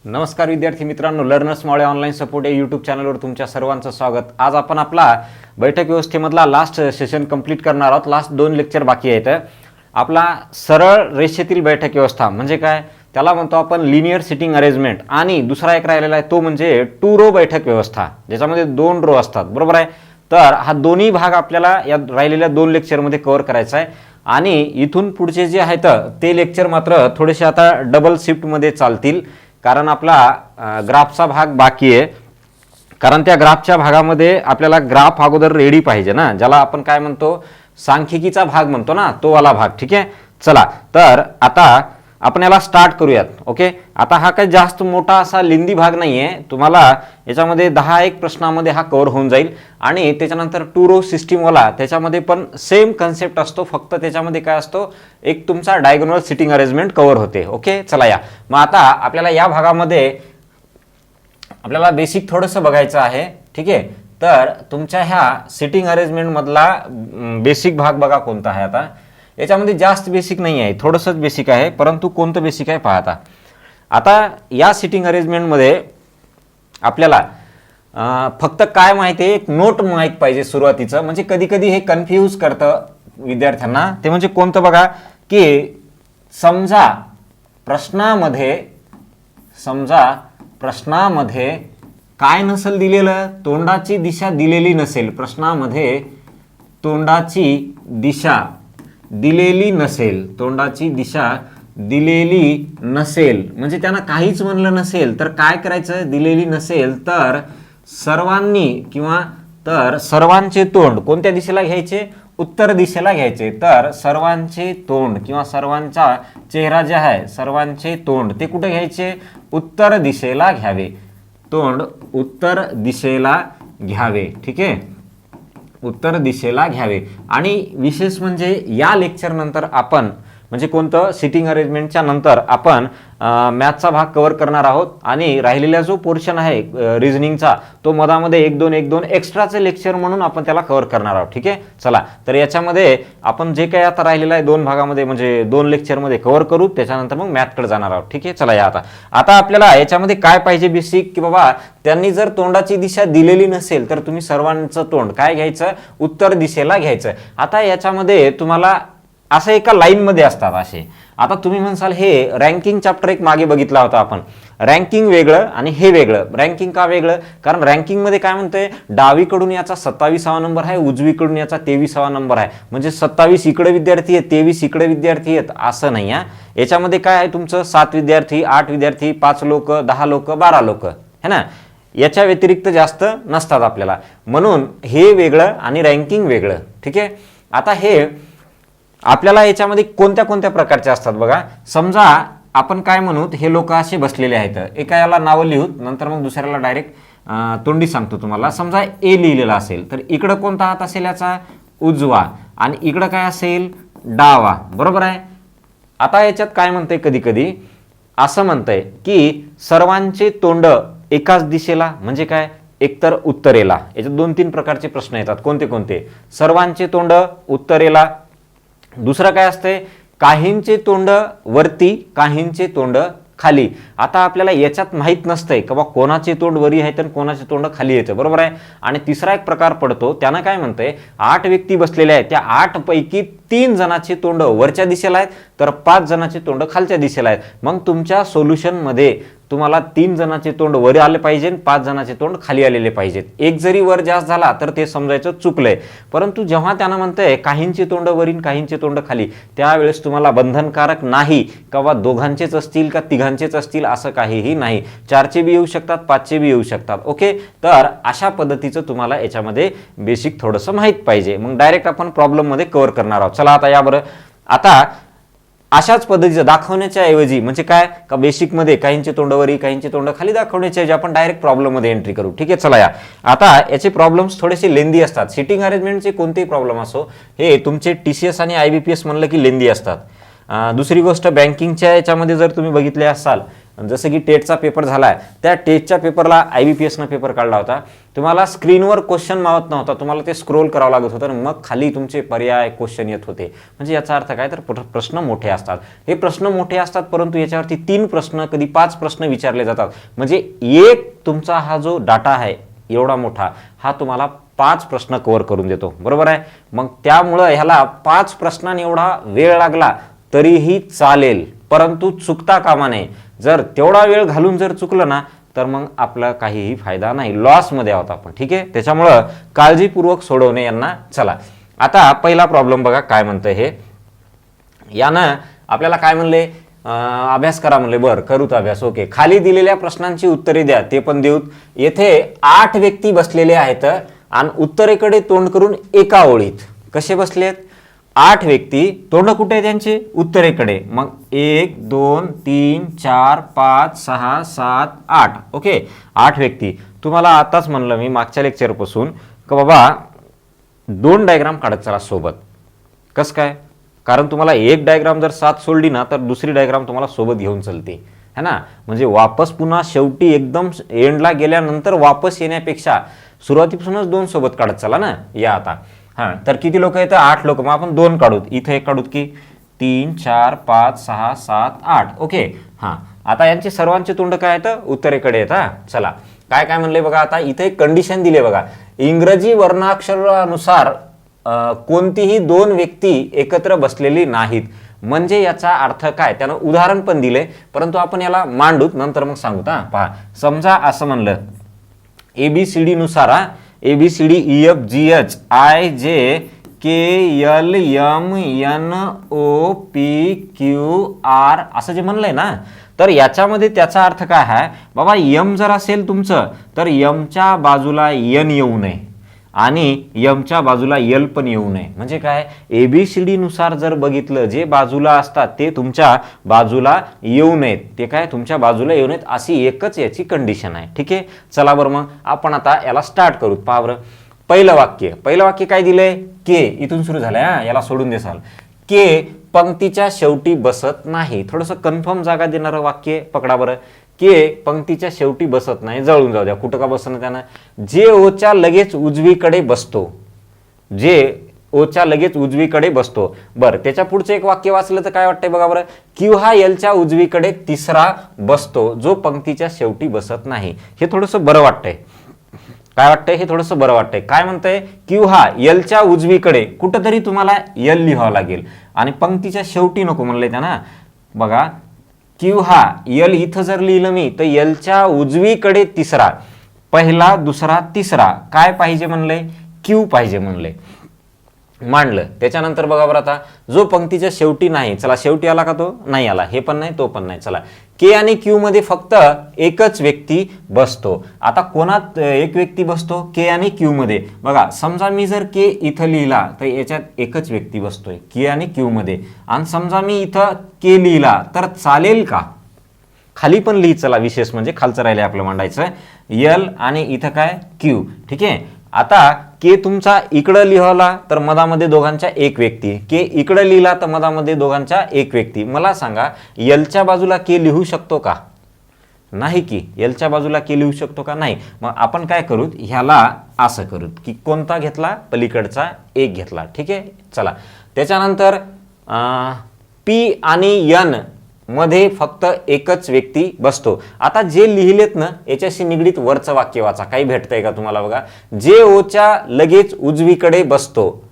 नमस्कार विद्यार्थी मित्रांनो, लर्नर्स मावळे ऑनलाईन सपोर्ट या यूट्यूब चॅनलवर तुमच्या सर्वांचं स्वागत। आज आपण आपला बैठक व्यवस्थेमधला लास्ट सेशन कंप्लीट करणार आहोत। लास्ट 2 लेक्चर बाकी आहेत। आपला सरळ रेषेतील बैठक व्यवस्था म्हणजे काय, त्याला म्हणतो आपण लिनियर सिटिंग अरेंजमेंट। आणि दुसरा एक राहिलेला आहे तो म्हणजे 2 रो बैठक व्यवस्था, ज्याच्यामध्ये 2 रो असतात, बरोबर आहे। तर हा दोन्ही भाग आपल्याला या राहिलेल्या 2 लेक्चरमध्ये कव्हर करायचा आहे। आणि इथून पुढचे जे आहेत ते लेक्चर मात्र थोडेसे आता डबल शिफ्टमध्ये चालतील, कारण आपला ग्राफचा भाग बाकी आहे। कारण त्या ग्राफच्या भागामध्ये आपल्याला ग्राफ अगोदर रेडी पाहिजे ना, ज्याला आपण काय म्हणतो सांख्यिकीचा भाग म्हणतो ना, तो वाला भाग। ठीक आहे, चला तर आता आपण याला स्टार्ट करूयात। ओके, आता हा काही जास्त मोठा असा लेंदी भाग नाहीये, तुम्हाला याच्यामध्ये 10-1 प्रश्नामध्ये हा कव्हर होऊन जाईल। आणि त्याच्यानंतर 2 रो सिस्टीम वाला त्याच्यामध्ये पण सेम कन्सेप्ट असतो, फक्त त्याच्यामध्ये काय असतो, एक तुमचा डायगोनल सिटिंग अरेंजमेंट कव्हर होते। ओके, चला या मग आता आपल्याला या भागामध्ये आपल्याला बेसिक थोडंसं बघायचं आहे। ठीक आहे, तर तुमच्या ह्या सिटिंग अरेंजमेंट मधला बेसिक भाग बघा कोणता आहे। आता याच्यामध्ये जास्त बेसिक नाही आहे, थोडंसंच बेसिक आहे, परंतु कोणतं बेसिक आहे पहा। आता या सिटिंग अरेंजमेंटमध्ये आपल्याला फक्त काय माहिती आहे, एक नोट माहीत पाहिजे सुरुवातीचं, म्हणजे कधी कधी हे कन्फ्यूज करतं विद्यार्थ्यांना। ते म्हणजे कोणतं बघा, की समजा प्रश्नामध्ये काय नसेल दिलेलं, तोंडाची दिशा दिलेली नसेल, प्रश्नामध्ये तोंडाची दिशा दिलेली नसेल, म्हणजे त्यांना काहीच म्हणलं नसेल तर काय करायचं, दिलेली नसेल तर सर्वांचे तोंड कोणत्या दिशेला घ्यायचे, उत्तर दिशेला घ्यायचे। तर सर्वांचे तोंड किंवा सर्वांचा चेहरा जे आहे, सर्वांचे तोंड ते कुठे घ्यायचे, उत्तर दिशेला घ्यावे, तोंड उत्तर दिशेला घ्यावे। ठीक आहे, उत्तर दिशेला घ्यावे। आणि विशेष म्हणजे या लेक्चर नंतर आपण म्हणजे कोणतं सिटिंग अरेंजमेंटच्या नंतर आपण मॅथचा भाग कव्हर करणार आहोत। आणि राहिलेला जो पोर्शन आहे रिझनिंगचा, तो मधामध्ये 1-2 एक्स्ट्राचे लेक्चर म्हणून आपण त्याला कव्हर करणार आहोत। ठीक आहे, चला तर याच्यामध्ये आपण जे काही आता राहिलेलं आहे 2 भागामध्ये म्हणजे 2 लेक्चरमध्ये कव्हर करू, त्याच्यानंतर मग मॅथकडे जाणार आहोत। ठीक आहे, चला या आता आपल्याला याच्यामध्ये काय पाहिजे बेसिक, की बाबा त्यांनी जर तोंडाची दिशा दिलेली नसेल तर तुम्ही सर्वांचं तोंड काय घ्यायचं, उत्तर दिशेला घ्यायचं। आता याच्यामध्ये तुम्हाला असं एका लाईन मध्ये असतात असे। आता तुम्ही म्हणसाल हे रँकिंग चॅप्टर एक मागे बघितला होता आपण, रँकिंग वेगळं आणि हे वेगळं। रँकिंग का वेगळं, कारण रँकिंग मध्ये काय म्हणतंय, डावीकडून याचा 27वा नंबर आहे, उजवीकडून याचा 23वा नंबर आहे, म्हणजे 27 इकडे विद्यार्थी आहेत, 23 इकडे विद्यार्थी आहेत, असं नाही आहे। याच्यामध्ये काय आहे तुमचं 7 विद्यार्थी, 8 विद्यार्थी, 5 लोक, 10 लोक, 12 लोक है ना, याच्या व्यतिरिक्त जास्त नसतात आपल्याला, म्हणून हे वेगळं आणि रँकिंग वेगळं। ठीक आहे, आता हे आपल्याला याच्यामध्ये कोणत्या कोणत्या प्रकारचे असतात बघा। समजा आपण काय म्हणूत, हे लोक असे बसलेले आहेत, एका याला नावं लिहूत, नंतर मग दुसऱ्याला डायरेक्ट तोंडी सांगतो तुम्हाला। समजा ए लिहिलेला असेल तर इकडं कोणता हात असेल याचा, उजवा, आणि इकडं काय असेल, डावा, बरोबर आहे। आता याच्यात काय म्हणतंय, कधी कधी असं म्हणतंय की सर्वांचे तोंड एकाच दिशेला, म्हणजे काय, एकतर उत्तरेला। याच्यात 2-3 प्रकारचे प्रश्न येतात, कोणते कोणते, सर्वांचे तोंड उत्तरेला, दुसरं काय असतंय, काहींचे तोंड वरती, काहींचे तोंड खाली। आता आपल्याला याच्यात माहित नसतंय की बा कोणाचे तोंड वरी आहेत आणि कोणाचे तोंड खाली येतं, बरोबर आहे। आणि तिसरा एक प्रकार पडतो, त्यानं काय म्हणतंय, 8 व्यक्ती बसलेल्या आहेत, त्या 8 पैकी 3 जणांचे तोंड वरच्या दिशेला आहेत तर 5 जणांचे तोंड खालच्या दिशेला आहेत। मग तुमच्या सोल्युशन मध्ये तुम्हाला 3 जणांचे तोंड वर आले पाहिजे, 5 जणांचे तोंड खाली आलेले पाहिजेत। एक जरी वर जास्त झाला तर ते समजायचं चुकलंय, परंतु जेव्हा त्यानं म्हणतंय काहींचे तोंड वरील, काहींचे तोंड खाली, त्यावेळेस तुम्हाला बंधनकारक नाही का बा दोघांचेच असतील का तिघांचेच असतील, असं काहीही नाही। 4चे बी येऊ शकतात, 5चे बी येऊ शकतात। ओके, तर अशा पद्धतीचं तुम्हाला याच्यामध्ये बेसिक थोडंसं माहित पाहिजे। मग डायरेक्ट आपण प्रॉब्लेम मध्ये कव्हर करणार आहोत। चला आता या बरं, आता अशाच पद्धतीचं दाखवण्याच्या ऐवजी म्हणजे काय का बेसिक मध्ये काहींचे तोंडवरी, काहींचे तोंड खाली दाखवण्याच्या ऐवजी आपण डायरेक्ट प्रॉब्लेम मध्ये एंट्री करू। ठीक आहे, चला या आता याचे प्रॉब्लेम्स थोडेसे लेंदी असतात। सिटिंग अरेंजमेंटचे कोणतेही प्रॉब्लेम असो, हे तुमचे TCS आणि IBPS म्हणलं की लेंदी असतात। दुसरी गोष्ट, बँकिंगच्या याच्यामध्ये जर तुम्ही बघितले असाल जसं की टेटचा पेपर झालाय, त्या टेटच्या पेपरला IBPS पेपर काढला होता, तुम्हाला स्क्रीनवर क्वेश्चन मावत नव्हता, तुम्हाला ते स्क्रोल करावं लागत होतं आणि मग खाली तुमचे पर्याय क्वेश्चन येत होते. म्हणजे याचा अर्थ काय, तर प्रश्न मोठे असतात. हे प्रश्न मोठे असतात, परंतु याच्यावरती 3 प्रश्न कधी 5 प्रश्न विचारले जातात. म्हणजे एक तुमचा हा जो डाटा आहे एवढा मोठा, हा तुम्हाला 5 प्रश्न कव्हर करून देतो, बरोबर आहे. मग त्यामुळं ह्याला 5 प्रश्नांनी एवढा वेळ लागला तरीही चालेल, परंतु चुकता कामा नये. जर तेवढा वेळ घालून जर चुकलं ना, तर मग आपला काहीही फायदा नाही, लॉसमध्ये आहोत आपण. ठीक आहे, त्याच्यामुळं काळजीपूर्वक सोडवणे यांना. चला आता पहिला प्रॉब्लेम बघा काय म्हणतंय हे. यानं आपल्याला काय म्हणले, अभ्यास करा म्हणले. बरं, करूत अभ्यास. ओके, खाली दिलेल्या प्रश्नांची उत्तरे द्या, ते पण देऊत. येथे 8 व्यक्ती बसलेले आहेत आणि उत्तरेकडे तोंड करून एका ओळीत कसे बसलेत. 8 व्यक्ती, तोंड कुठे आहे त्यांचे, उत्तरेकडे. मग 1 2 3 4 5 6 7 8. ओके, 8 व्यक्ती. तुम्हाला आताच म्हणलं मी मागच्या लेक्चरपासून का बाबा 2 डायग्राम काढत चला सोबत. कसं काय, कारण तुम्हाला एक डायग्राम जर साथ सोडली ना, तर दुसरी डायग्राम तुम्हाला सोबत घेऊन चलते, है ना. म्हणजे वापस पुन्हा शेवटी एकदम एंडला गेल्यानंतर वापस येण्यापेक्षा सुरुवातीपासूनच 2 सोबत काढत चला ना. या आता हां, तर किती लोक आहेत, 8 लोक. मग आपण 2 काढूत, इथे एक काढूत की 3 4 5 6 7 8. ओके हां, आता यांचे सर्वांचे तोंड काय आहेत, उत्तरेकडे आहेत. हां, चला काय काय म्हणले बघा. आता इथे एक कंडिशन दिली बघा, इंग्रजी वर्णाक्षरानुसार कोणतीही 2 व्यक्ती एकत्र बसलेली नाहीत. म्हणजे याचा अर्थ काय, त्यानं उदाहरण पण दिले, परंतु आपण याला मांडूत नंतर मग सांगूत. हां पहा, समजा असं म्हणलं ABCD नुसार, ABCD EFGH IJKLMNOPQR असं जे म्हणलंय ना, तर याच्यामध्ये त्याचा अर्थ काय आहे बाबा, यम जर असेल तुमचं तर यमच्या बाजूला यन येऊ नये आणि यमच्या बाजूला यल पण येऊ नये. म्हणजे काय, ABCD नुसार जर बघितलं, जे बाजूला असतात ते तुमच्या बाजूला येऊ नयेत, ते काय तुमच्या बाजूला येऊ नयेत, अशी एकच याची कंडिशन आहे. ठीक आहे, चला बरं मग आपण आता याला स्टार्ट करू. पहा बरं, पहिलं वाक्य काय दिलंय, के इथून सुरू झालंय. हा, याला सोडून देसाल. के पंक्तीच्या शेवटी बसत नाही. थोडंसं कन्फर्म जागा देणारं वाक्य पकडा बरं. के पंक्तीच्या शेवटी बसत नाही, जळून जाऊ द्या, कुठं का बसणं त्यानं. जे ओच्या लगेच उजवीकडे बसतो, जे ओच्या लगेच उजवीकडे बसतो. बरं, त्याच्या पुढचं एक वाक्य वाचलं तर काय वाटतंय बघा बरं, क्यू हा एलच्या उजवीकडे तिसरा बसतो, जो पंक्तीच्या शेवटी बसत नाही. हे थोडंसं बरं वाटतंय. काय वाटतंय, हे थोडंसं बरं वाटतंय. काय म्हणतंय, क्यू हा एलच्या उजवीकडे, कुठंतरी तुम्हाला यल लिहावं लागेल आणि पंक्तीच्या शेवटी नको म्हणलंय त्यानं. बघा, क्यू हा यल इथं जर लिहिलं मी तर एलच्या उजवीकडे तिसरा, पहिला दुसरा तिसरा काय पाहिजे म्हणलंय, क्यू पाहिजे म्हणलंय. मांडलं. त्याच्यानंतर बघा बरं, आता जो पंक्तीच्या शेवटी नाही, चला शेवटी आला का, तो नाही आला, हे पण नाही तो पण नाही. चला, के आणि क्यू मध्ये फक्त एकच व्यक्ती बसतो. आता कोणात एक व्यक्ती बसतो, के आणि क्यू मध्ये. बघा, समजा मी जर के इथं लिहिला तर याच्यात एकच व्यक्ती बसतोय के आणि क्यू मध्ये, आणि समजा मी इथं के लिहिला तर चालेल का. खाली पण लिही चला, विशेष म्हणजे खालचं राहिले आपलं मांडायचं, यल आणि इथं काय क्यू. ठीक आहे, आता के तुमचा इकडं लिहिला तर मधामध्ये दोघांच्या एक व्यक्ती, के इकडं लिहिला तर मधामध्ये दोघांच्या एक व्यक्ती. मला सांगा, एलच्या बाजूला के लिहू शकतो का, नाही की. एलच्या बाजूला के लिहू शकतो का, नाही. मग आपण काय करूत, ह्याला असं करूत की कोणता घेतला, पलीकडचा एक घेतला. ठीक आहे, चला त्याच्यानंतर पी आणि एन मध्ये फक्त एकच व्यक्ती बसतो. आता जे लिहिलेत ना, याच्याशी निगडीत वरचं वाक्य वाचा, काही भेटतंय का तुम्हाला बघा. जे ओच्या लगेच उजवीकडे बसतो,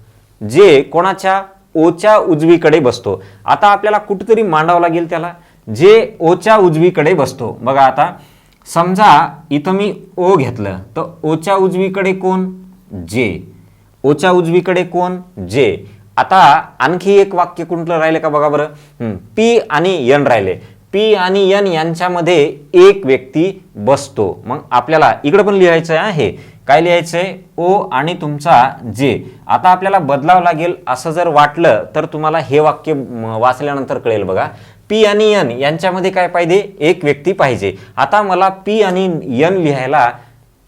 जे कोणाच्या ओच्या उजवीकडे बसतो. आता आपल्याला कुठेतरी मांडावं लागेल त्याला, जे ओच्या उजवीकडे बसतो. बघा, आता समजा इथं मी ओ घेतलं तर ओच्या उजवीकडे कोण, जे. ओच्या उजवीकडे कोण, जे. आता आणखी एक वाक्य कुठलं राहिले का बघा बरं, पी आणि एन राहिले. पी आणि एन यांच्यामध्ये एक व्यक्ती बसतो. मग आपल्याला इकडे पण लिहायचं आहे, काय लिहायचंय, ओ आणि तुमचा जे. आता आपल्याला बदलावं लागेल. असं जर वाटलं तर तुम्हाला हे वाक्य वाचल्यानंतर कळेल बघा. पी आणि एन यांच्यामध्ये काय पाहिजे, एक व्यक्ती पाहिजे. आता मला पी आणि एन लिहायला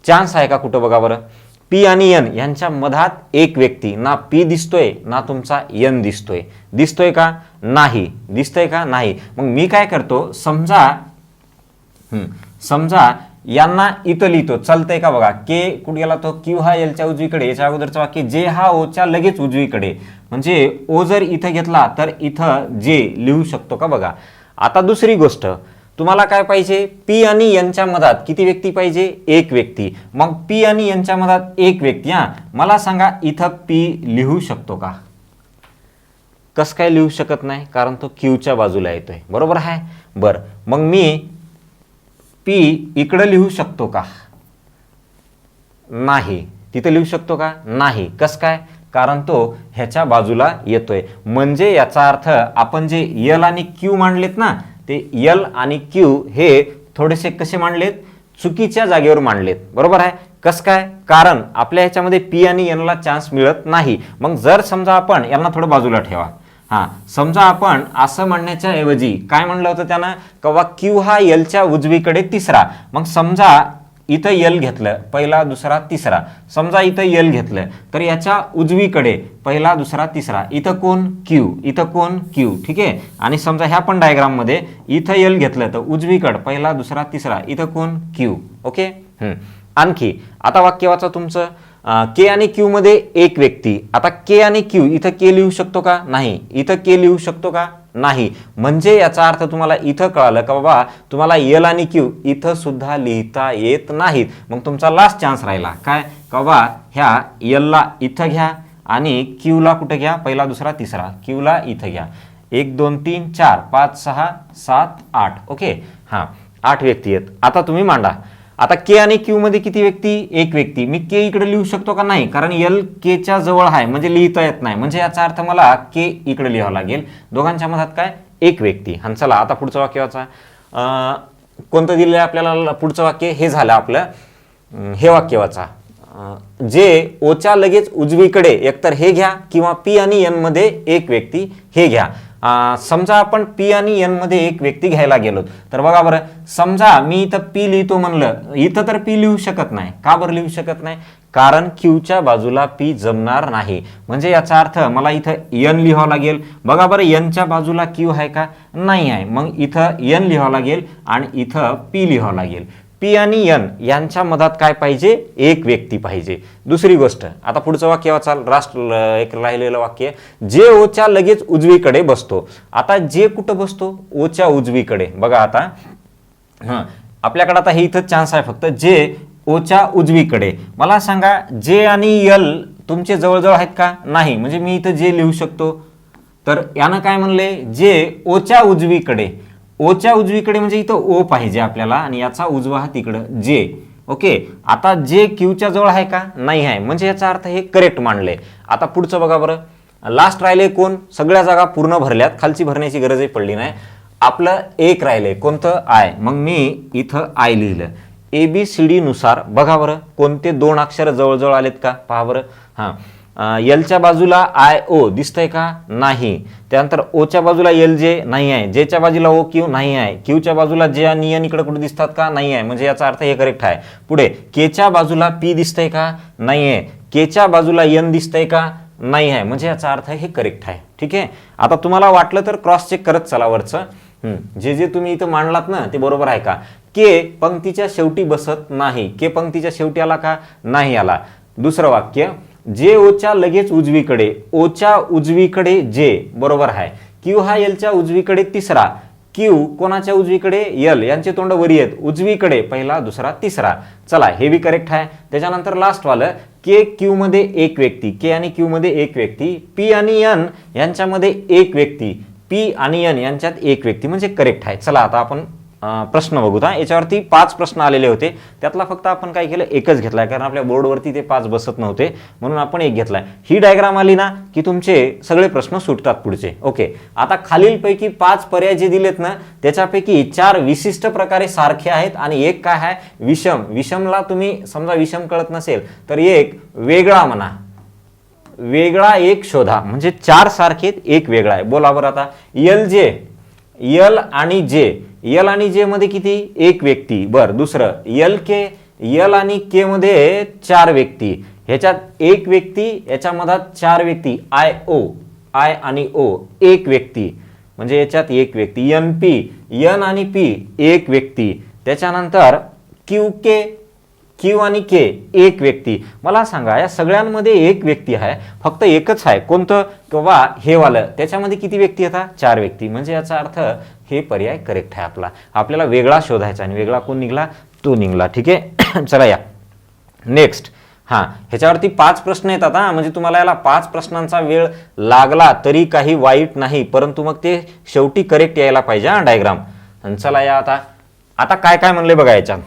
चान्स आहे का कुठं बघा बरं. पी आणि एन यांच्या मधात एक व्यक्ती, ना पी दिसतोय ना तुमचा एन दिसतोय. दिसतोय का, नाही. दिसतोय का, नाही. मग मी काय करतो, समजा समजा यांना इथं लिहितो, चालतंय का बघा. के कुठे गेला तो, क्यू हा एलच्या उजवीकडे, याच्या अगोदरचं वाक्य जे हा ओच्या लगेच उजवीकडे, म्हणजे ओ जर इथं घेतला तर इथं जे लिहू शकतो का बघा. आता दुसरी गोष्ट, तुम्हाला काय पाहिजे, पी आणि एनच्या मधात किती व्यक्ती पाहिजे, एक व्यक्ती. मग पी आणि एनच्या मधात एक व्यक्ती. मला सांगा इथं पी लिहू शकतो का, कसं काय लिहू शकत नाही, कारण तो क्यूच्या बाजूला येतोय, बरोबर आहे. बरं, मग मी पी इकडं लिहू शकतो का, नाही. तिथं लिहू शकतो का, नाही. कसं काय, कारण तो ह्याच्या बाजूला येतोय. म्हणजे याचा अर्थ आपण जे एल आणि क्यू मांडलेत ना, ते एल आणि क्यू हे थोडेसे कसे मांडलेत, चुकीच्या जागेवर मांडलेत, बरोबर आहे. कसं काय, कारण आपल्या ह्याच्यामध्ये पी आणि एनला चान्स मिळत नाही. मग जर समजा आपण यांना थोडं बाजूला ठेवा, समजा आपण असं म्हणण्याच्या ऐवजी काय म्हणलं होतं त्यानं, किंवा क्यू हा एलच्या उजवीकडे तिसरा. मग समजा इथं एल घेतलं, पहिला दुसरा तिसरा. समजा इथं एल घेतलं तर याच्या उजवीकडे पहिला दुसरा तिसरा, इथं कोण, क्यू, इथं कोण, क्यू, ठीक आहे. आणि समजा ह्या पण डायग्राम मध्ये इथं एल घेतलं तर उजवीकडे पहिला दुसरा तिसरा, इथं कोण, क्यू. ओके. आणखी आता वाक्य वाचा तुमचं, के आणि क्यू मध्ये एक व्यक्ती. आता के आणि क्यू, इथं के लिहू शकतो का, नाही. इथं के लिहू शकतो का, नाही. म्हणजे याचा अर्थ तुम्हाला इथं कळालं का बाबा तुम्हाला एल आणि क्यू इथं सुद्धा लिहिता येत नाहीत. मग तुमचा लास्ट चान्स राहिला काय, का बाबा ह्या एलला इथं घ्या आणि क्यूला कुठं घ्या, पहिला दुसरा तिसरा, क्यूला इथं घ्या. 1 2 3 4 5 6 7 8. ओके. 8 व्यक्ती आहेत. आता तुम्ही मांडा. आता के आणि क्यू मध्ये किती व्यक्ती, एक व्यक्ती. मी के इकडे लिहू शकतो का, नाही, कारण एल केच्या जवळ आहे म्हणजे लिहिता येत नाही. म्हणजे याचा अर्थ मला के इकडे लिहावं लागेल. दोघांच्या मधात काय, एक व्यक्ती. चला आता पुढचं वाक्य वाचा. कोणतं दिलेलं आहे आपल्याला पुढचं वाक्य, हे झालं आपलं. हे वाक्य वाचा, जे ओच्या लगेच उजवीकडे, एकतर हे घ्या किंवा पी आणि एन मध्ये एक व्यक्ती हे घ्या. समजा आपण पी आणि एन मध्ये एक व्यक्ती घ्यायला गेलो तर बघा बरं, समजा मी इथं पी लिहितो म्हणलं, इथं तर पी लिहू शकत नाही. का बरं लिहू शकत नाही, कारण क्यूच्या बाजूला पी जमणार नाही. म्हणजे याचा अर्थ मला इथं एन लिहावं लागेल. बघा बरं, एनच्या बाजूला क्यू आहे का, नाही आहे. मग इथं एन लिहावं लागेल आणि इथं पी लिहावं लागेल. पी आणि एन यांच्या मधात काय पाहिजे, एक व्यक्ती पाहिजे. दुसरी गोष्ट, आता पुढचं वाक्य वाचा. एक राहिलेलं वाक्य, जे ओच्या लगेच उजवीकडे बसतो. आता जे कुठं बसतो, ओच्या उजवीकडे. बघा आता आपल्याकडे आता हे इथं चान्स आहे फक्त, जे ओच्या उजवीकडे. मला सांगा जे आणि एल तुमचे जवळजवळ आहेत का, नाही. म्हणजे मी इथं जे लिहू शकतो. तर यानं काय म्हणले, जे ओच्या उजवीकडे. ओच्या उजवीकडे म्हणजे इथं ओ पाहिजे आपल्याला आणि याचा उजवा हात इकडं जे. ओके. आता जे क्यूच्या जवळ आहे का, नाही आहे. म्हणजे याचा अर्थ हे करेक्ट मानले. आता पुढचं बघा बरं, लास्ट राहिले कोण, सगळ्या जागा पूर्ण भरल्यात, खालची भरण्याची गरजही पडली नाही. आपलं एक राहिले, कोणतं, आय. मग मी इथं आय लिहिलं. ABCD नुसार बघा बरं कोणते 2 अक्षर जवळजवळ आलेत का, पहा बरं. एलच्या बाजूला आय ओ दिसतंय का, नाही. त्यानंतर ओच्या बाजूला एल जे नाही आहे. जेच्या बाजूला ओ क्यू नाही आहे. क्यूच्या बाजूला जे आणि एन इकडे कुठे दिसतात का, नाही आहे. म्हणजे याचा अर्थ हे करेक्ट आहे. पुढे केच्या बाजूला पी दिसतंय का, नाही आहे. केच्या बाजूला एन दिसतंय का, नाही आहे. म्हणजे याचा अर्थ हे करेक्ट आहे. ठीक आहे. आता तुम्हाला वाटलं तर क्रॉस चेक करत चला वरचं. जे जे तुम्ही इथं मांडलात ना ते बरोबर आहे का. के पंक्तीच्या शेवटी बसत नाही. के पंक्तीच्या शेवटी आला का, नाही आला. दुसरं वाक्य, जे ओच्या लगेच उजवीकडे. ओच्या उजवीकडे जे बरोबर आहे. क्यू हा एलच्या उजवीकडे तिसरा. क्यू कोणाच्या उजवीकडे, एल. यांचे तोंड वरी आहेत, उजवीकडे पहिला दुसरा तिसरा. चला हे बी करेक्ट आहे. त्याच्यानंतर लास्ट वालं, के क्यू मध्ये एक व्यक्ती. के आणि क्यू मध्ये एक व्यक्ती. पी आणि एन यांच्यामध्ये एक व्यक्ती. पी आणि एन यांच्यात एक व्यक्ती. म्हणजे करेक्ट आहे. चला आता आपण प्रश्न बघू. याच्यावरती 5 प्रश्न आलेले होते, त्यातला फक्त आपण काय केलं, एकच घेतलाय, कारण आपल्या बोर्डवरती ते 5 बसत नव्हते म्हणून आपण एक घेतलाय. ही डायग्राम आली ना की तुमचे सगळे प्रश्न सुटतात पुढचे. ओके. आता खालीलपैकी 5 पर्याय जे दिलेत ना त्याच्यापैकी 4 विशिष्ट प्रकारे सारखे आहेत आणि एक काय आहे, विषम. विषमला तुम्ही समजा विषम कळत नसेल तर एक वेगळा म्हणा, वेगळा एक शोधा. म्हणजे 4 सारखेत एक वेगळा आहे. बोला बरं आता. एल जे, एल आणि जे. एल आणि जे मध्ये किती, एक व्यक्ती. बर. दुसरं एल के. एल आणि के मध्ये 4 व्यक्ती. ह्याच्यात एक व्यक्ती, याच्या मधात 4 व्यक्ती. आय ओ, आय आणि ओ एक व्यक्ती. म्हणजे याच्यात एक व्यक्ती. N P. एन आणि पी एक व्यक्ती. त्याच्यानंतर क्यू के, क्यू आणि के एक व्यक्ती. मला सांगा या सगळ्यांमध्ये एक व्यक्ती आहे, फक्त एकच आहे कोणतं किंवा हे वालं, त्याच्यामध्ये किती व्यक्ती येतात? 4 व्यक्ती. म्हणजे याचा अर्थ हे पर्याय करेक्ट आहे आपला. आपल्याला वेगळा शोधायचा आणि वेगळा कोण निघला? तो निघला. ठीक आहे. चला या नेक्स्ट. ह्याच्यावरती 5 प्रश्न येतात म्हणजे तुम्हाला याला 5 प्रश्नांचा वेळ लागला तरी काही वाईट नाही, परंतु मग ते शेवटी करेक्ट यायला पाहिजे डायग्राम. चला या आता काय काय म्हणले बघा याच्यात.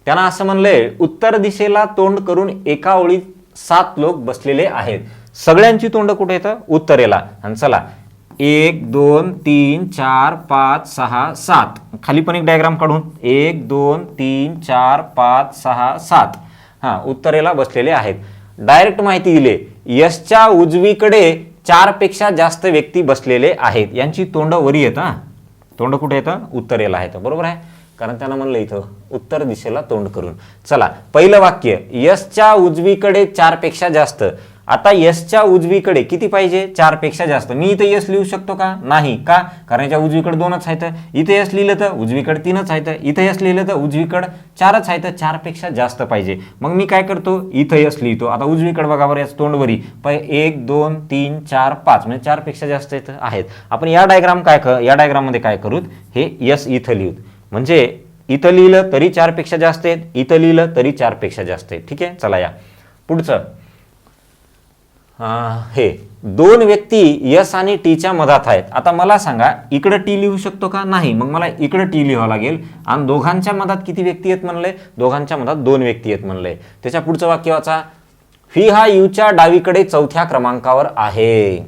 त्यांना असं म्हणलंय उत्तर दिशेला तोंड करून एका ओळीत 7 लोक बसलेले आहेत. सगळ्यांची तोंड कुठे येतं? उत्तरेला. आणि चला 1 2 3 4 5 6 7 खाली पण एक डायग्राम काढून 1 2 3 4 5 6 7 उत्तरेला बसलेले आहेत. डायरेक्ट माहिती दिली, यशच्या उजवीकडे 4 पेक्षा जास्त व्यक्ती बसलेले आहेत. यांची तोंड वरी येतं. तोंड कुठे येतं? उत्तरेला येतं. बरोबर आहे, कारण त्यांना म्हणलं इथं उत्तर दिशेला तोंड करून. चला पहिलं वाक्य, यशच्या उजवीकडे 4 पेक्षा जास्त. आता यशच्या उजवीकडे किती पाहिजे? 4 पेक्षा जास्त. मी इथं यश लिहू शकतो का? नाही. का? कारण याच्या उजवीकडे 2च आहेत. इथे यश लिहिलं तर उजवीकडे 3च आहेत. इथं यश लिहिलं तर उजवीकडे 4च आहेत. 4 पेक्षा जास्त पाहिजे. मग मी काय करतो? इथं यश लिहितो. आता उजवीकडे बघा बरं, याच तोंडवरी 1 2 3 4 5 म्हणजे 4 पेक्षा जास्त आहेत. आपण या डायग्राममध्ये काय करूत? हे यश इथं लिहूत. म्हणजे इथं लिहिलं तरी 4 पेक्षा जास्त आहेत, इथं लिहिलं तरी 4 पेक्षा जास्त आहेत. ठीक आहे. चला या पुढचं. हे 2 व्यक्ती यस आणि टीच्या मधात आहेत. आता मला सांगा इकडं टी लिहू शकतो का? नाही. मग मला इकडं टी लिहावं लागेल. आणि दोघांच्या मधात किती व्यक्ती आहेत म्हणले? दोघांच्या मधात 2 व्यक्ती आहेत म्हणले. त्याच्या पुढचं वाक्य वाचा. फी हा यूच्या डावीकडे 4थ्या क्रमांकावर आहे.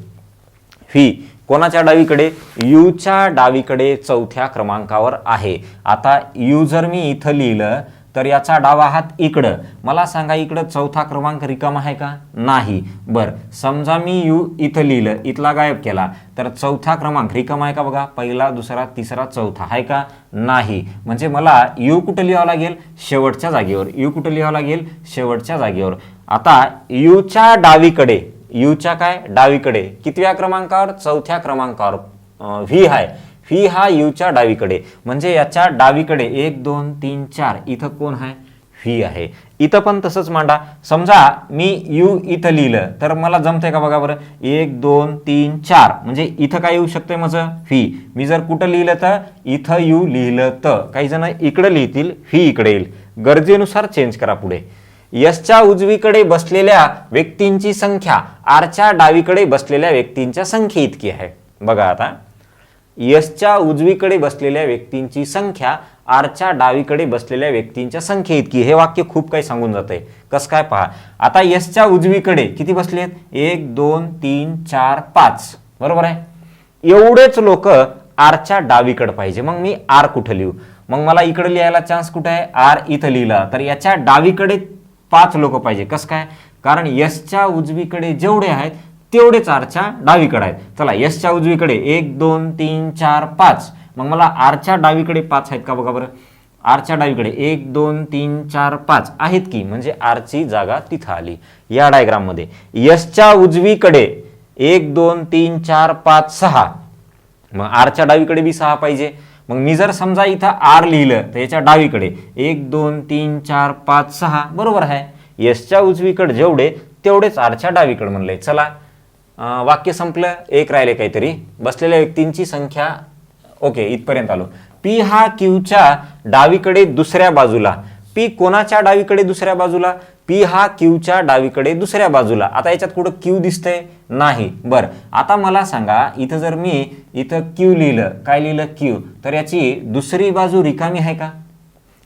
फी कोणाच्या डावीकडे? यूच्या डावीकडे 4थ्या क्रमांकावर आहे. आता यू जर मी इथं लिहिलं तर याचा डावा हात इकडं. मला सांगा इकडं 4था क्रमांक रिकामा आहे का? नाही. बर समजा मी यू इथं लिहिलं, इथला गायब केला, तर 4था क्रमांक रिकामा आहे का? बघा 1, 2, 3, 4 आहे का? नाही. म्हणजे मला यू कुठं लिहावं लागेल? शेवटच्या जागेवर. यू कुठं लिहावं लागेल? शेवटच्या जागेवर. आता यूच्या डावीकडे, यूच्या काय? डावीकडे कितव्या क्रमांकावर? 4थ्या क्रमांकावर व्ही आहे. व्ही हा यूच्या डावीकडे, म्हणजे याच्या डावीकडे 1 2 3 4 इथं कोण आहे? व्ही आहे. इथं पण तसंच मांडा. समजा मी यू इथं लिहिलं तर मला जमतंय का? बघा बरं 1 2 3 4 म्हणजे इथं काय येऊ शकतंय माझं? व्ही. मी जर कुठं लिहिलं तर इथं यू लिहिलं तर काही जण इकडं लिहितील, व्ही इकडे येईल. गरजेनुसार चेंज करा पुढे. यशच्या उजवीकडे बसलेल्या व्यक्तींची संख्या आरच्या डावीकडे बसलेल्या व्यक्तींच्या संख्ये इतकी आहे. बघा आता यशच्या उजवीकडे बसलेल्या व्यक्तींची संख्या आरच्या डावीकडे बसलेल्या व्यक्तींच्या संख्ये इतकी. हे वाक्य खूप काही सांगून जातंय. कसं काय पहा. आता यशच्या उजवीकडे किती बसलेत? 1 2 3 4 5 बरोबर आहे. एवढेच लोक आरच्या डावीकडे पाहिजे. मग मी आर कुठं लिहू? मग मला इकडे लिहायला चान्स कुठे आहे? आर इथं लिहिला तर याच्या डावीकडे 5 लोक पाहिजे. कसं काय? कारण यशच्या उजवीकडे जेवढे आहेत तेवढेच आरच्या डावीकडे आहेत. चला यशच्या उजवीकडे 1 2 3 4 5 मग मला आरच्या डावीकडे 5 आहेत का? बघा बरं आरच्या डावीकडे 1 2 3 4 5 आहेत की, म्हणजे आरची जागा तिथं आली या डायग्राम मध्ये. यशच्या उजवीकडे 1 2 3 4 5 6 मग आरच्या डावीकडे बी 6 पाहिजे. मग मी जर समजा इथं आर लिहिलं तर याच्या डावीकडे 1 2 3 4 5 6 बरोबर आहे. यशच्या उजवीकडे जेवढे तेवढेच आरच्या डावीकडे म्हणलंय. चला वाक्य संपलं. एक राहिले काहीतरी. बसलेल्या व्यक्तींची संख्या ओके इथपर्यंत आलो. पी हा क्यूच्या डावीकडे दुसऱ्या बाजूला. पी कोणाच्या डावीकडे दुसऱ्या बाजूला? पी हा क्यूच्या डावीकडे दुसऱ्या बाजूला. आता याच्यात कुठं क्यू दिसतंय? नाही. बर आता मला सांगा इथं जर मी इथं क्यू लिहिलं, काय लिहिलं? क्यू, तर याची दुसरी बाजू रिकामी आहे का?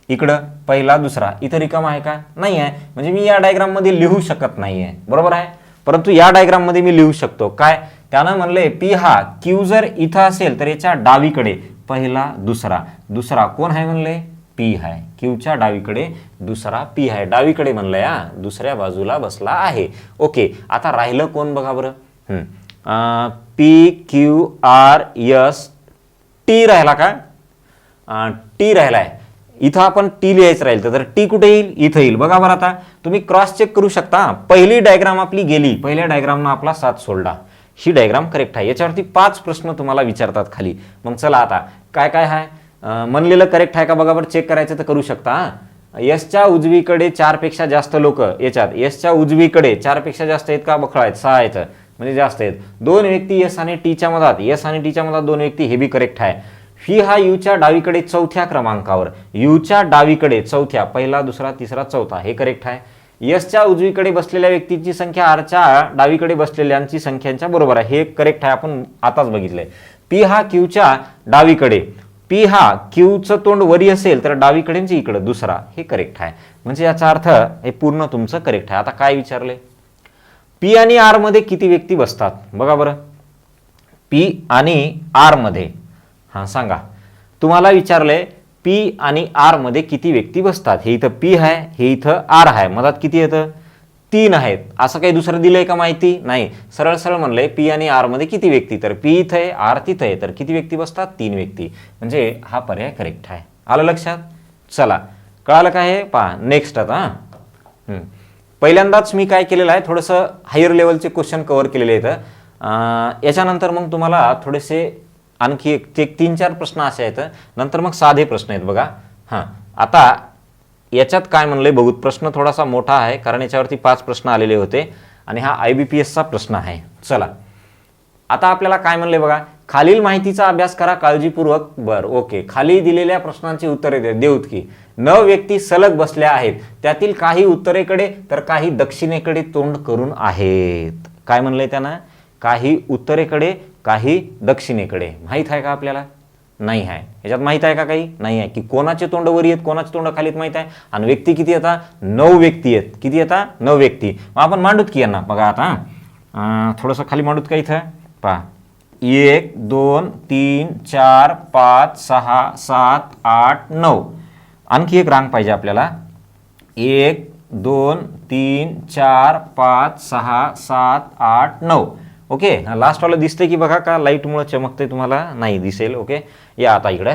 इकडं पहिला दुसरा इथं रिकामा आहे का? नाही आहे. म्हणजे मी या डायग्राम मध्ये लिहू शकत नाहीये. बरोबर आहे. परंतु या डायग्राम मध्ये मी लिहू शकतो. काय? त्यानं म्हणलंय पी हा क्यू जर इथं असेल तर याच्या डावीकडे पहिला दुसरा, दुसरा कोण आहे म्हणले? पी आहे. क्यूच्या डावीकडे दुसरा पी आहे. डावीकडे म्हणलंय दुसऱ्या बाजूला बसला आहे. ओके आता राहिलं कोण बघा बरं. P Q R S T राहिला का? टी राहिलाय. इथं आपण टी लिहायचं राहील तर टी कुठे येईल? इथं येईल. बघा बरं आता तुम्ही क्रॉस चेक करू शकता. पहिली डायग्राम आपली गेली, पहिल्या डायग्रामनं आपला 7 सोडला. ही डायग्राम करेक्ट आहे. याच्यावरती 5 प्रश्न तुम्हाला विचारतात खाली. मग चला आता काय काय आहे म्हणलेलं करेक्ट आहे का बघा बरं, चेक करायचं तर करू शकता हा. यशच्या उजवीकडे 4 पेक्षा जास्त लोक याच्यात, यशच्या उजवीकडे 4 पेक्षा जास्त आहेत का, बखळा आहेत, 6 आहेत म्हणजे जास्त आहेत. 2 व्यक्ती यश आणि टीच्या मधात, यश आणि टीच्या मधात 2 व्यक्ती, हे बी करेक्ट आहे. फी हा यूच्या डावीकडे 4थ्या क्रमांकावर, यूच्या डावीकडे 4थ्या, पहिला दुसरा तिसरा चौथा, हे करेक्ट आहे. यशच्या उजवीकडे बसलेल्या व्यक्तीची संख्या आरच्या डावीकडे बसलेल्यांची संख्यांच्या बरोबर आहे, हे करेक्ट आहे, आपण आताच बघितलंय. पी हा क्यूच्या डावीकडे, पी हा क्यूचं तोंड वरी असेल तर डावीकडे इकडं दुसरा, हे करेक्ट आहे. म्हणजे याचा अर्थ हे पूर्ण तुमचं करेक्ट आहे. आता काय विचारले, पी आणि आर मध्ये किती व्यक्ती बसतात बघा बरं, पी आणि आर मध्ये, हां सांगा, तुम्हाला विचारलंय पी आणि आर मध्ये किती व्यक्ती बसतात. हे इथं पी आहे, हे इथं आर आहे, मधात किती येतं, 3 आहेत. असं काही दुसरं दिलंय का माहिती नाही, सरळ सरळ म्हणलंय पी आणि आर मध्ये किती व्यक्ती, तर पी इथं आहे, आर तिथं आहे, तर किती व्यक्ती बसतात, 3 व्यक्ती, म्हणजे हा पर्याय करेक्ट आहे. आलं लक्षात, चला कळालं काय हे पहा. नेक्स्ट आता पहिल्यांदाच मी काय केलेलं आहे, थोडंसं हायर लेवलचे क्वेश्चन कव्हर केलेले आहेत. याच्यानंतर मग तुम्हाला थोडेसे आणखी एक 3-4 प्रश्न असे आहेत, नंतर मग साधे प्रश्न आहेत बघा. हां आता याच्यात काय म्हणलंय बघू, प्रश्न थोडासा मोठा आहे कारण याच्यावरती 5 प्रश्न आलेले होते आणि हा IBPSचा प्रश्न आहे. चला आता आपल्याला काय म्हणलंय बघा, खालील माहितीचा अभ्यास करा काळजीपूर्वक. बरं ओके, खाली दिलेल्या प्रश्नांची उत्तरे देऊत की 9 व्यक्ती सलग बसल्या आहेत, त्यातील काही उत्तरेकडे तर काही दक्षिणेकडे तोंड करून आहेत. काय म्हणलंय त्यानं, काही उत्तरेकडे काही दक्षिणेकडे. माहित आहे का आपल्याला, नाही आहे. याच्यात माहित आहे का काही, नाही आहे. की कोणाचे तोंड वरी आहेत कोणाचे तोंड खालीत माहित आहे. आणि व्यक्ती किती येतात, 9 व्यक्ती आहेत. किती येतात, 9 व्यक्ती. मग आपण मांडूत की यांना बघा. आता थोडंसं खाली मांडूत का इथं पहा, 1 2 3 4 5 6 7 8 9. आणखी एक रांग पाहिजे आपल्याला, 1 2 3 4 5 6 7 8 9. ओके, लास्टवाला दिसते की बघा का, लाईटमुळे चमकते तुम्हाला, नाही दिसेल. ओके या आता इकडे.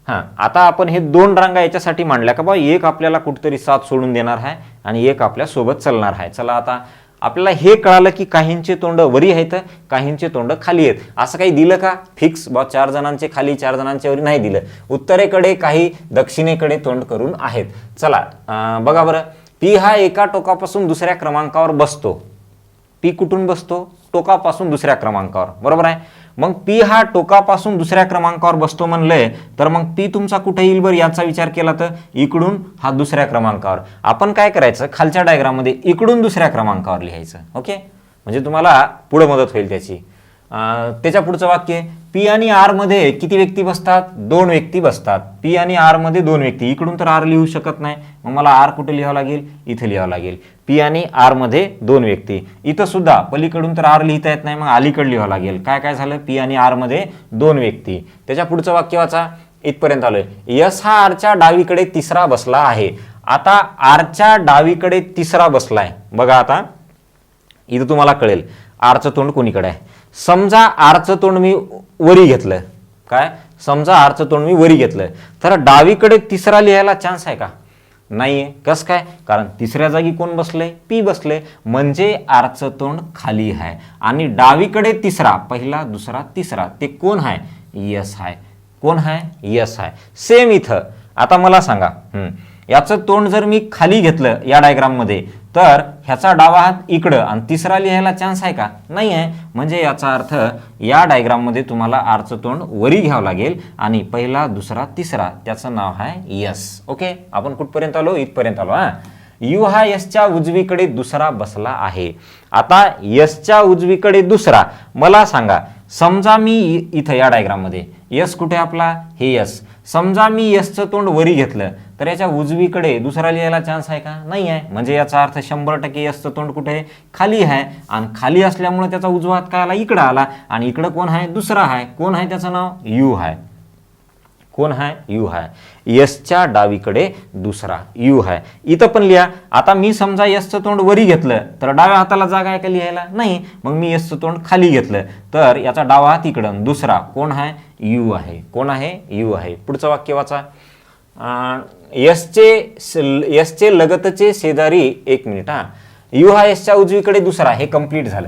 हां आता आपण हे 2 रांगा याच्यासाठी मांडल्या का बा, एक आपल्याला कुठेतरी साथ सोडून देणार आहे आणि एक आपल्या सोबत चालणार आहे. चला आता आपल्याला हे कळालं की काहींचे तोंड वरी आहेत, काहींचे तोंड खाली आहेत. असं काही दिलं का फिक्स बा 4 जणांचे खाली 4 जणांचे वरी, नाही दिलं. उत्तरेकडे काही दक्षिणेकडे तोंड करून आहेत. चला बघा बरं, पी हा एका टोकापासून दुसऱ्या क्रमांकावर बसतो. पी कुठून बसतो, टोकापासून दुसऱ्या क्रमांकावर, बरोबर आहे. मग पी हा टोकापासून दुसऱ्या क्रमांकावर बसतो म्हणलंय, तर मग पी तुमचा कुठे येईल बरं, याचा विचार केला तर इकडून हा दुसऱ्या क्रमांकावर. आपण काय करायचं, खालच्या डायग्राम मध्ये इकडून दुसऱ्या क्रमांकावर लिहायचं. ओके, म्हणजे तुम्हाला पुढे मदत होईल त्याची. त्याच्या पुढचं वाक्य, पी आणि आर मध्ये किती व्यक्ती बसतात, 2 व्यक्ती बसतात. पी आणि आर मध्ये 2 व्यक्ती, इकडून तर आर लिहू शकत नाही, मग मला आर कुठे लिहावं लागेल, इथे लिहावं लागेल. पी आणि आर मध्ये 2 व्यक्ती, इथं सुद्धा पलीकडून तर आर लिहिता येत नाही, मग अलीकडे लिहावं लागेल. काय काय झालं, पी आणि आर मध्ये 2 व्यक्ती. त्याच्या पुढचं वाक्य वाचा, इथपर्यंत आलोय. यश हा आरच्या डावीकडे तिसरा बसला आहे. आता आरच्या डावीकडे तिसरा बसलाय बघा. आता इथं तुम्हाला कळेल आरचं तोंड कोणीकडे आहे. समजा आरचं तोंड मी वरी घेतलं, काय समजा आरचं तोंड मी वरी घेतलं, तर डावीकडे तिसरा लिहायला चान्स आहे का, नाहीये. कसं काय, कारण तिसऱ्या जागी कोण बसलंय, पी बसले, म्हणजे आरचं तोंड खाली आहे. आणि डावीकडे तिसरा, पहिला दुसरा तिसरा, ते कोण आहे, यस आहे. कोण आहे, यस आहे. सेम इथं. आता मला सांगा, याचं तोंड जर मी खाली घेतलं या डायग्राम मध्ये, तर ह्याचा डावा हात इकडं आणि तिसरा लिहायला चान्स आहे का, नाही आहे. म्हणजे याचा अर्थ या डायग्राम मध्ये तुम्हाला आरचं तोंड वरी घ्यावं लागेल आणि पहिला दुसरा तिसरा, त्याचं नाव आहे यस. ओके, आपण कुठपर्यंत आलो, इथपर्यंत आलो. यू हा यसच्या उजवीकडे दुसरा बसला आहे. आता यसच्या उजवीकडे दुसरा, मला सांगा, समजा मी इथं या डायग्राम मध्ये यस कुठे आपला, हे यस, समजा मी यसचं तोंड वरी घेतलं, तर याच्या उजवीकडे दुसरा लिहायला चान्स आहे का, नाही आहे. म्हणजे याचा अर्थ 100% यसचं तोंड कुठे, खाली आहे. आणि खाली असल्यामुळे त्याचा उजवा हात काय आला, इकडं आला. आणि इकडं कोण आहे, दुसरा आहे. कोण आहे, त्याचं नाव यू आहे. कोण आहे, यू आहे. यसच्या डावीकडे दुसरा यू आहे. इथं पण लिहा. आता मी समजा यसचं तोंड वरी घेतलं, तर डाव्या हाताला जागा आहे का लिहायला, नाही. मग मी यसचं तोंड खाली घेतलं, तर याचा डावा हात इकडं, दुसरा कोण आहे, यू आहे. कोण आहे, यू आहे. पुढचं वाक्य वाचा, यसचे लगतचे शेजारी, 1 मिनिट. यू हा यसच्या उजवीकडे दुसरा, हे कंप्लीट झालं.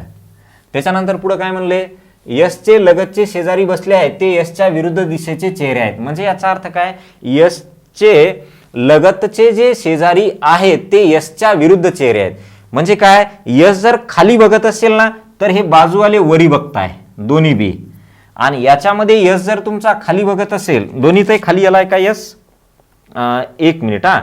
त्याच्यानंतर पुढे काय म्हणले, यशचे लगतचे शेजारी बसले आहेत ते यशच्या विरुद्ध दिशेचे चेहरे आहेत. म्हणजे याचा अर्थ काय, यशचे लगतचे जे शेजारी आहेत ते यशच्या विरुद्ध चेहरे आहेत. म्हणजे काय, यश जर खाली बघत असेल ना तर हे बाजूवाले वरी बघताय दोन्ही बी, आणि याच्यामध्ये यश जर तुमचा खाली बघत असेल, दोन्ही ते खाली आलाय का यश, एक मिनिट हा,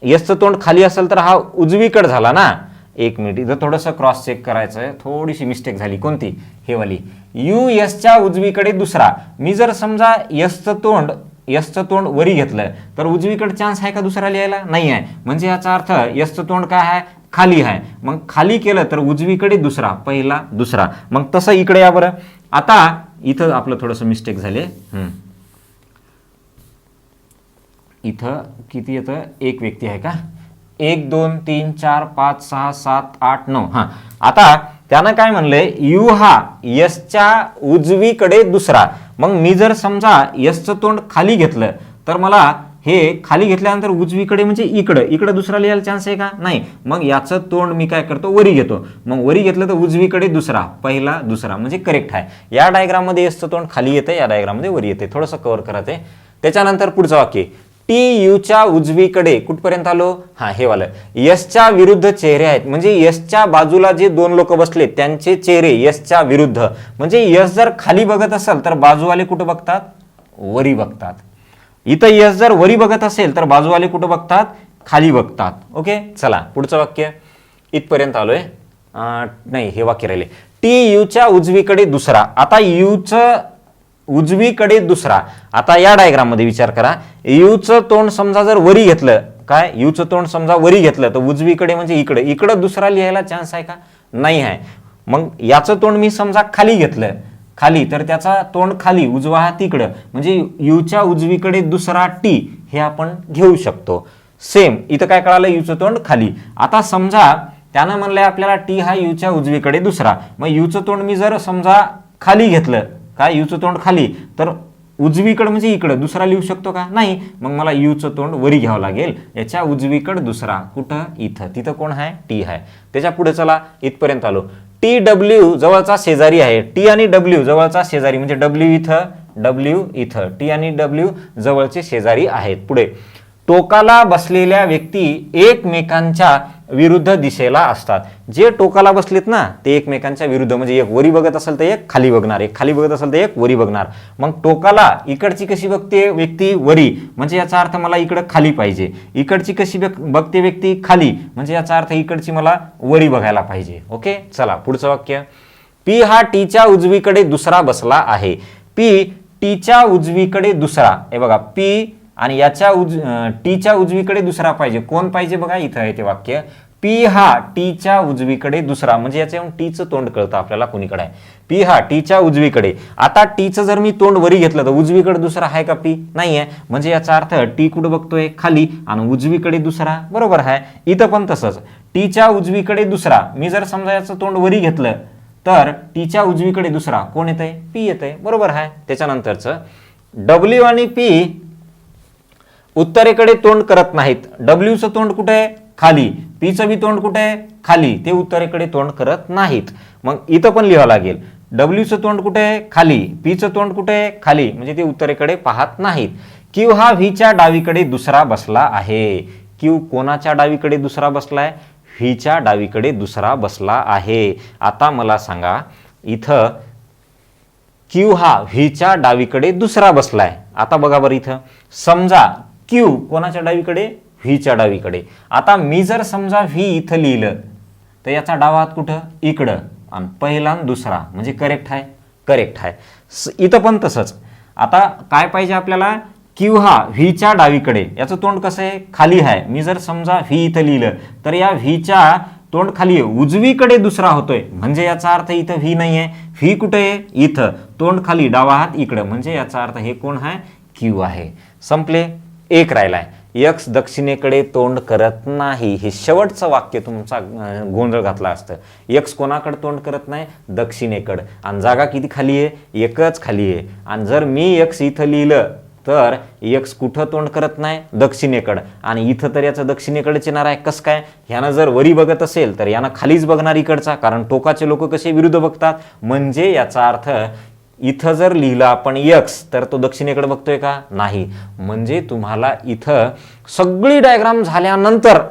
यशचं तोंड खाली असेल तर हा उजवीकडे झाला ना. एक मिनिट, इथं थोडंसं क्रॉस चेक करायचं आहे, थोडीशी मिस्टेक झाली. कोणती, हे वाली, यू यशच्या उजवीकडे दुसरा. मी जर समजा यशचं तोंड वरी घेतलं तर उजवीकडे चान्स आहे का दुसरा लिहायला, नाही आहे. म्हणजे याचा अर्थ यशचं तोंड काय आहे, खाली आहे. मग खाली केलं तर उजवीकडे दुसरा, पहिला दुसरा. मग तसं इकडे या बरं. आता इथं आपलं थोडंसं मिस्टेक झाले, इथं किती येतं, एक व्यक्ती आहे का, 1 2 3 4 5 6 7 8 9. हा, आता त्यानं काय म्हणलंय, यू हा यशच्या उजवीकडे दुसरा. मग मी जर समजा यशचं तोंड खाली घेतलं तर मला हे खाली घेतल्यानंतर उजवीकडे म्हणजे इकडं दुसरा लिहायला चान्स आहे का, नाही. मग याचं तोंड मी काय करतो, वरी घेतो. मग वरी घेतलं तर उजवीकडे दुसरा, पहिला दुसरा, म्हणजे करेक्ट आहे. या डायग्राममध्ये यशचं तोंड खाली येते, या डायग्राममध्ये वरी येते. थोडंसं कव्हर करायचंय. त्याच्यानंतर पुढचं वाक्य, टी यूच्या उजवीकडे, कुठपर्यंत आलो, हा हे वालं, यशच्या विरुद्ध चेहरे आहेत. म्हणजे यशच्या बाजूला जे दोन लोक बसले त्यांचे चेहरे यशच्या विरुद्ध. म्हणजे यश जर खाली बघत असेल तर बाजूवाले कुठं बघतात, वरी बघतात. इथं यश जर वरी बघत असेल तर बाजूवाले कुठं बघतात, खाली बघतात. ओके, चला पुढचं वाक्य, इथपर्यंत आलोय, नाही हे वाक्य राहिले, टी यूच्या उजवीकडे दुसरा. आता यूचं उजवीकडे दुसरा. आता या डायग्राम मध्ये विचार करा, यूचं तोंड समजा जर वरी घेतलं, काय, यूचं तोंड समजा वरी घेतलं तर उजवीकडे म्हणजे इकडं दुसरा लिहायला चान्स आहे का, नाही आहे. मग याचं तोंड मी समजा खाली घेतलं, खाली, तर त्याचा तोंड खाली, उजवा हात इकडं, म्हणजे यूच्या उजवीकडे दुसरा टी हे आपण घेऊ शकतो. सेम इथं काय कळालं, यूचं तोंड खाली. आता समजा त्यानं म्हणलंय आपल्याला टी हा यूच्या उजवीकडे दुसरा. मग यूचं तोंड मी जर समजा खाली घेतलं, काय, यूचं तोंड खाली, तर उजवीकडे म्हणजे इकडं दुसरा लिहू शकतो का, नाही. मग मला यूचं तोंड वरी घ्यावं लागेल, याच्या उजवीकडे दुसरा, कुठं, इथं. तिथं कोण आहे, टी आहे. त्याच्या पुढे चला, इथपर्यंत आलो. टी डब्ल्यू जवळचा शेजारी आहे. टी आणि डब्ल्यू जवळचा शेजारी, म्हणजे डब्ल्यू इथं, टी आणि डब्ल्यू जवळचे शेजारी आहेत. पुढे, टोकाला बसलेल्या व्यक्ती एकमेकांच्या विरुद्ध दिशेला असतात. जे टोकाला बसलेत ना ते एकमेकांच्या विरुद्ध, म्हणजे एक वरी बघत असेल तर एक खाली बघणार, एक खाली बघत असेल तर एक वरी बघणार. मग टोकाला इकडची कशी बघते व्यक्ती, वरी, म्हणजे याचा अर्थ मला इकडं खाली पाहिजे. इकडची कशी बघते व्यक्ती, खाली, म्हणजे याचा अर्थ इकडची मला वरी बघायला पाहिजे. ओके, चला पुढचं वाक्य, पी हा टीच्या उजवीकडे दुसरा बसला आहे. पी टीच्या उजवीकडे दुसरा, हे बघा, पी आणि याच्या टीच्या उजवीकडे दुसरा पाहिजे. कोण पाहिजे बघा, इथं आहे ते वाक्य, पी हा टीच्या उजवीकडे दुसरा. म्हणजे याच्यावरून टीचं तोंड कळतं आपल्याला कोणीकडे आहे. पी हा टीच्या उजवीकडे. आता टीचं जर मी तोंड वरी घेतलं तर उजवीकडे दुसरा आहे का, पी नाही आहे. म्हणजे याचा अर्थ टी कुठं बघतोय, खाली, आणि उजवीकडे दुसरा, बरोबर आहे. इथं पण तसंच, टीच्या उजवीकडे दुसरा. मी जर समजा याचं तोंड वरी घेतलं तर टीच्या उजवीकडे दुसरा कोण येतंय, पी येतंय, बरोबर आहे. त्याच्यानंतरचं, डब्ल्यू आणि पी उत्तरेकडे तोंड करत नाहीत. डब्ल्यूचं तोंड कुठे आहे, खाली, पीचं बी तोंड कुठे आहे, खाली, ते उत्तरेकडे तोंड करत नाहीत. मग इथं पण लिहावं लागेल, डब्ल्यूचं तोंड कुठे आहे, खाली, पीचं तोंड कुठे आहे, खाली, म्हणजे ते उत्तरेकडे पाहत नाहीत. क्यू हा व्हीच्या डावीकडे दुसरा बसला आहे. क्यू कोणाच्या डावीकडे दुसरा बसलाय, व्हीच्या डावीकडे दुसरा बसला आहे. आता मला सांगा, इथं क्यू हा व्हीच्या डावीकडे दुसरा बसलाय. आता बघा बरं, इथं समजा क्यू कोणाच्या डावीकडे, व्हीच्या डावीकडे. आता मी जर समजा व्ही इथं लिहिलं तर याचा डावा हात कुठं, इकडं, आणि पहिला आणि दुसरा, म्हणजे करेक्ट आहे, करेक्ट आहे. इथं पण तसंच. आता काय पाहिजे आपल्याला, क्यू हा व्हीच्या डावीकडे, याचं तोंड कसं आहे, खाली आहे. मी जर समजा व्ही इथं लिहिलं तर या व्हीच्या तोंड खाली आहे, उजवीकडे दुसरा होतोय, म्हणजे याचा अर्थ इथं व्ही नाही आहे. व्ही कुठे आहे, इथं, तोंड खाली, डावा हात इकडं, म्हणजे याचा अर्थ हे कोण आहे, क्यू आहे. संपले. एक राहिलाय, यक्स दक्षिणेकडे तोंड करत नाही. हे शेवटचं वाक्य तुमचा गोंधळ घातला असतं. यक्स कोणाकडे तोंड करत नाही, दक्षिणेकडे. आणि जागा किती खाली आहे, एकच खाली आहे. आणि जर मी यक्स इथं लिहिलं तर यक्स कुठं तोंड करत नाही, दक्षिणेकडं, आणि इथं तर याचं दक्षिणेकडेच येणार आहे. कसं काय? ह्यानं जर वरी बघत असेल तर यानं खालीच बघणार इकडचा, कारण टोकाचे लोक कसे विरुद्ध बघतात. म्हणजे याचा अर्थ इथं जर लिहिलं आपण यक्स तर तो दक्षिणेकडे बघतोय का? नाही. म्हणजे तुम्हाला इथं सगळी डायग्राम झाल्यानंतर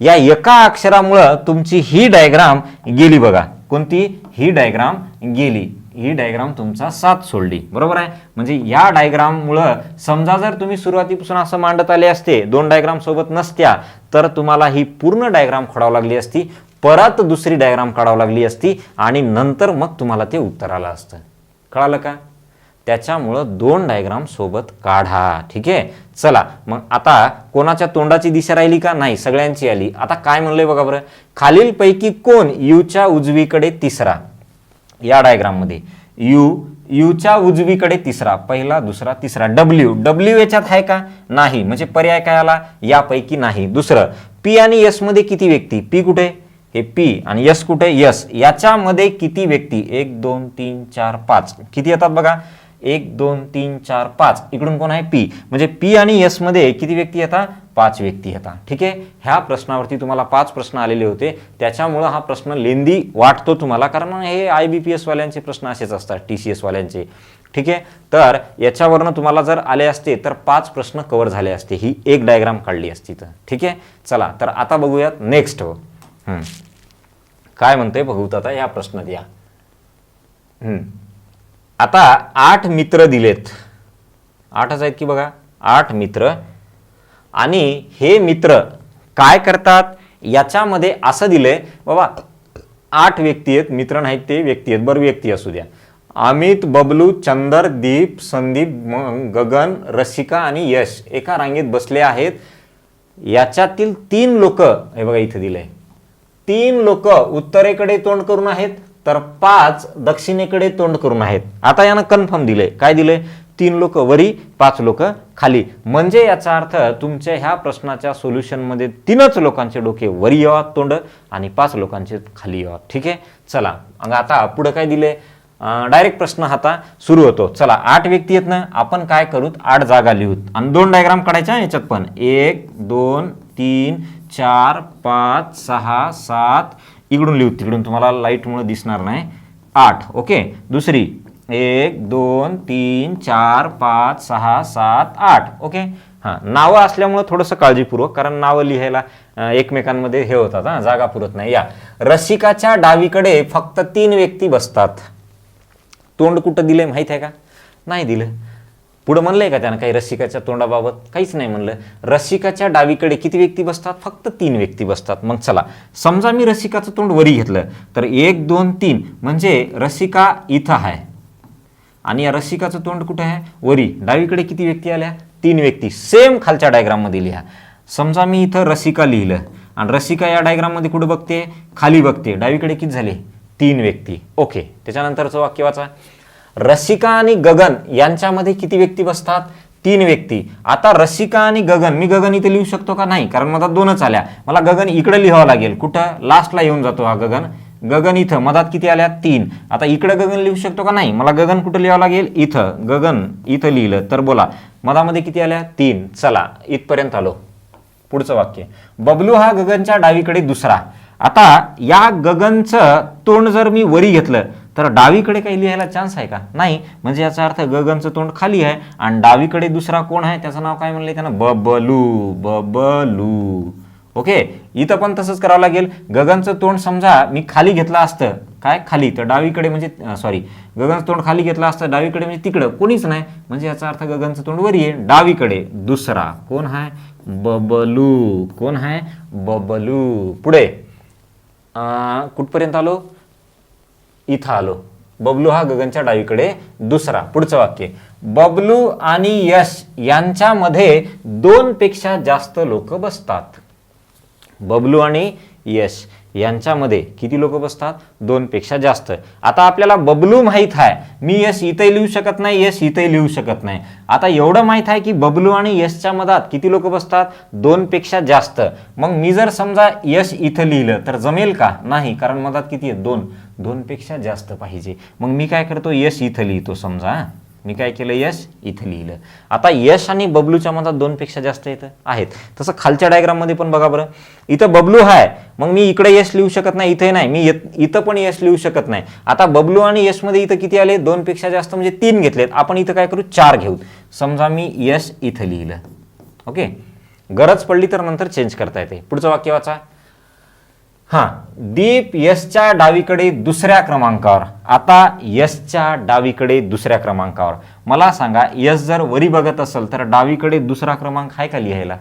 या एका अक्षरामुळं तुमची ही डायग्राम गेली बघा. कोणती? ही डायग्राम गेली. ही डायग्राम तुमचा साथ सोडली. बरोबर आहे. म्हणजे या डायग्राममुळं समजा जर तुम्ही सुरुवातीपासून असं मांडत आले असते, 2 डायग्राम सोबत नसत्या, तर तुम्हाला ही पूर्ण डायग्राम खोडावं लागली असती, परत दुसरी डायग्राम काढावं लागली असती, आणि नंतर मग तुम्हाला ते उत्तर आलं असतं. कळालं का? त्याच्यामुळं 2 डायग्राम सोबत काढा. ठीक आहे. चला मग आता कोणाच्या तोंडाची दिशा राहिली का? नाही, सगळ्यांची आली. आता काय म्हणलंय बघा बरं. खालीलपैकी कोण यूच्या उजवीकडे तिसरा? या डायग्राम मध्ये यूच्या उजवीकडे तिसरा, पहिला, दुसरा, तिसरा. डब्ल्यू याच्यात आहे का? नाही. म्हणजे पर्याय काय आला? यापैकी नाही. दुसरं, पी आणि एस मध्ये किती व्यक्ती? पी कुठे? हे पी, आणि यस कुठे? यस. याच्यामध्ये किती व्यक्ती? 1 2 3 4 5. किती येतात बघा? 1 2 3 4 5. इकडून कोण आहे? पी. म्हणजे पी आणि यस मध्ये किती व्यक्ती येतात? 5 व्यक्ती येतात. ठीक आहे. ह्या प्रश्नावरती तुम्हाला 5 प्रश्न आलेले होते, त्याच्यामुळं हा प्रश्न लेंदी वाटतो तुम्हाला, कारण हे IBPS वाल्यांचे प्रश्न असेच असतात, TCS वाल्यांचे. ठीक आहे. तर याच्यावरनं तुम्हाला जर आले असते तर 5 प्रश्न कव्हर झाले असते, ही एक डायग्राम काढली असती तर. ठीक आहे. चला तर आता बघूयात नेक्स्ट. काय म्हणते बघूत आता या प्रश्नात या. आता 8 मित्र दिलेत. 8च आहेत की बघा, 8 मित्र. आणि हे मित्र काय करतात? याच्यामध्ये असं दिलंय बाबा 8 व्यक्ती आहेत, मित्र नाहीत ते व्यक्ती आहेत. बरं, व्यक्ती असू द्या. अमित, बबलू, चंदर, दीप, संदीप, गगन, रसिका आणि यश एका रांगेत बसले आहेत. याच्यातील 3 लोक, हे बघा इथे दिलंय, 3 लोक उत्तरेकडे तोंड करून आहेत, तर 5 दक्षिणेकडे तोंड करून आहेत. आता यानं कन्फर्म दिलंय. काय दिलंय? 3 लोक वरी, 5 लोक खाली. म्हणजे याचा अर्थ तुमच्या ह्या प्रश्नाच्या सोल्युशन मध्ये 3च लोकांचे डोके वरी यावं तोंड, आणि 5 लोकांचे खाली यावं. ठीक आहे. चला मग आता पुढे काय दिले? डायरेक्ट प्रश्न आता सुरू होतो. चला 8 व्यक्ती आहेत ना, आपण काय करूत? 8 जागा लिहूत, आणि 2 डायग्राम काढायच्या याच्यात पण. 1 2 3 4 5 6 7. इकडून लिहू, तिकडून तुम्हाला लाईटमुळे दिसणार नाही. 8. ओके. दुसरी 1 2 3 4 5 6 7 8. ओके. हां, नावं असल्यामुळं थोडंसं काळजीपूर्वक, कारण नावं लिहायला एकमेकांमध्ये हे होतात, हां, जागा पुरत नाही. या रसिकाच्या डावीकडे फक्त 3 व्यक्ती बसतात. तोंड कुठं दिलंय माहित आहे का? नाही दिलं. पुढं म्हणलंय का त्यानं काही रसिकाच्या तोंडाबाबत? काहीच नाही म्हणलं. रसिकाच्या डावीकडे किती व्यक्ती बसतात? फक्त 3 व्यक्ती बसतात. मग चला, समजा मी रसिकाचं तोंड वरी घेतलं तर 1 2 3, म्हणजे रसिका इथं आहे, आणि या रसिकाचं तोंड कुठे आहे? वरी. डावीकडे किती व्यक्ती आल्या? 3 व्यक्ती. सेम खालच्या डायग्राम मध्ये लिहा. समजा मी इथं रसिका लिहिलं, आणि रसिका या डायग्राम मध्ये कुठे बघते? खाली बघते. डावीकडे किती झाले? 3 व्यक्ती. ओके. त्याच्यानंतरचं वाक्य वाचा. रसिका आणि गगन यांच्यामध्ये किती व्यक्ती बसतात? 3 व्यक्ती. आता रसिका आणि गगन, मी गगन इथे लिहू शकतो का? नाही, कारण मला 2च आल्या. मला गगन इकडे लिहावं लागेल. कुठं? लास्टला येऊन जातो हा गगन. गगन इथं मधात किती आल्या? 3. आता इकडे गगन लिहू शकतो का? नाही, मला गगन कुठं लिहावं लागेल? इथं. गगन इथं लिहिलं तर बोला मधामध्ये किती आल्या? 3. चला इथपर्यंत आलो. पुढचं वाक्य. बबलू हा गगनच्या डावीकडे दुसरा. आता या गगनचं तोंड जर मी वरी घेतलं तर डावीकडे काही लिहायला चान्स आहे का? नाही. म्हणजे याचा अर्थ गगनचं तोंड खाली आहे, आणि डावीकडे दुसरा कोण आहे? त्याचं नाव काय म्हणलंय त्यानं? बबलू. बबलू. ओके. इथं पण तसंच करावं लागेल. गगनचं तोंड समजा मी खाली घेतलं असतं, काय खाली, तर डावीकडे म्हणजे सॉरी, गगनचं तोंड खाली घेतलं असतं, डावीकडे म्हणजे तिकडं कोणीच नाही, म्हणजे याचा अर्थ गगनचं तोंड वरी आहे. डावीकडे दुसरा कोण आहे? बबलू. कोण आहे? बबलू. पुढे कुठपर्यंत आलो? इथं आलो. बबलू हा गगनच्या डावीकडे दुसरा. पुढचं वाक्य. बबलू आणि यश यांच्यामध्ये 2 पेक्षा जास्त लोक बसतात. बबलू आणि यश यांच्यामध्ये किती लोक बसतात? 2 पेक्षा जास्त. आता आपल्याला बबलू माहित आहे, मी यश इथे लिहू शकत नाही, यश इथे लिहू शकत नाही. आता एवढं माहित आहे की बबलू आणि यशच्या मधात किती लोक बसतात? 2 पेक्षा जास्त. मग मी जर समजा यश इथं लिहिलं तर जमेल का? नाही, कारण मधात किती आहे? 2. 2 पेक्षा जास्त पाहिजे. मग मी काय करतो? यश इथं लिहितो समजा. मी काय केलं, यश इथं लिहिलं. आता यश आणि बबलूच्या मधात 2 पेक्षा जास्त इथं आहेत. तसं खालच्या डायग्राम मध्ये पण बघा बरं, इथं बबलू आहे, मग मी इकडे यश लिहू शकत नाही, इथे नाही, मी इथं पण यश लिहू शकत नाही. आता बबलू आणि यश मध्ये इथं किती आले, 2 पेक्षा जास्त म्हणजे 3 घेतलेत. आपण इथं काय करू, 4 घेऊ. समजा मी यश इथं लिहिलं. ओके, गरज पडली तर नंतर चेंज करता येते. पुढचं वाक्य वाचा. हा, दीप यशच्या डावीकडे दुसऱ्या क्रमांकावर. आता यशच्या डावीकडे दुसऱ्या क्रमांकावर मला सांगा, यश जर वरी बघत असेल तर डावीकडे दुसरा क्रमांक आहे का लिहायला?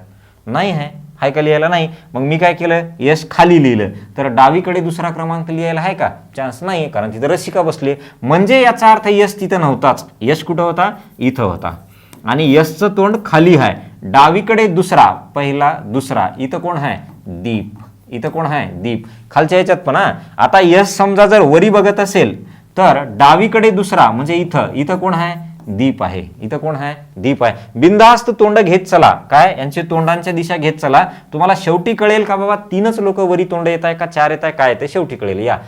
नाही आहे. आहे का लिहायला? नाही. मग मी काय केलं, यश खाली लिहिलं. तर डावीकडे दुसरा क्रमांक लिहायला आहे का? चान्स नाही, कारण तिथं रसिका बसली. म्हणजे याचा अर्थ यश तिथं नव्हताच. यश कुठं होता? इथं होता. आणि यशचं तोंड खाली आहे. डावीकडे दुसरा, पहिला दुसरा. इथं कोण आहे? दीप. इथं कोण आहे? दीप. खालच्या याच्यात पण आता यश समजा जर वरी बघत असेल तर डावीकडे दुसरा म्हणजे इथं कोण आहे? दीप आहे. इथं कोण आहे? दीप आहे. बिनधास्त तोंड घेत चला. काय, यांचे तोंडांच्या दिशा घेत चला. तुम्हाला शेवटी कळेल का बाबा 3च लोक वरी तोंड येत आहे का 4 येत आहे, काय ते शेवटी कळेल. या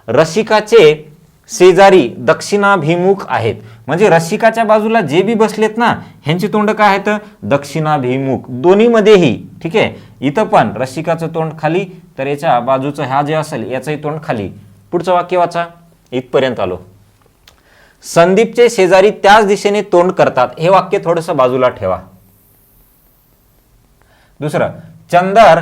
रसिकाचे शेजारी दक्षिणाभिमुख आहेत. म्हणजे रसिकाच्या बाजूला जे बी बसलेत ना, ह्यांची तोंड काय आहेत? दक्षिणाभिमुख. दोन्हीमध्येही. ठीक आहे, इथं पण रसिकाचं तोंड खाली, तर याच्या बाजूचं हा जे असेल याचंही तोंड खाली. पुढचं वाक्य वाचा. इथपर्यंत आलो. संदीपचे शेजारी त्याच दिशेने तोंड करतात. हे वाक्य थोडंसं बाजूला ठेवा. दुसरं, चंदर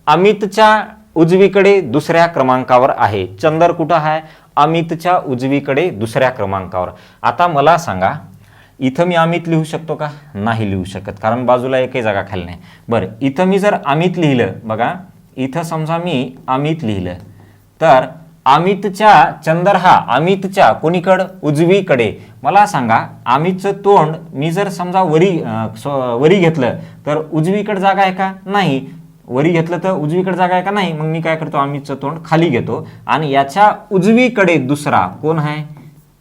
अमितच्या उजवीकडे दुसऱ्या क्रमांकावर आहे. चंदर कुठं आहे? अमितच्या उजवीकडे दुसऱ्या क्रमांकावर. आता मला सांगा, इथं मी अमित लिहू शकतो का? नाही लिहू शकत, कारण बाजूला एकही जागा खाली नाही. बरं, इथं मी जर अमित लिहिलं, बघा इथं समजा मी अमित लिहिलं, तर अमितच्या, चंदर हा अमितच्या कोणीकडं? उजवीकडे. मला सांगा, अमितचं तोंड मी जर समजा वरी घेतलं तर उजवीकडे जागा आहे का? नाही. वरी घेतलं तर उजवीकडे जागा आहे का? नाही. मग मी काय करतो, अमितचं तोंड खाली घेतो आणि याच्या उजवीकडे दुसरा कोण आहे?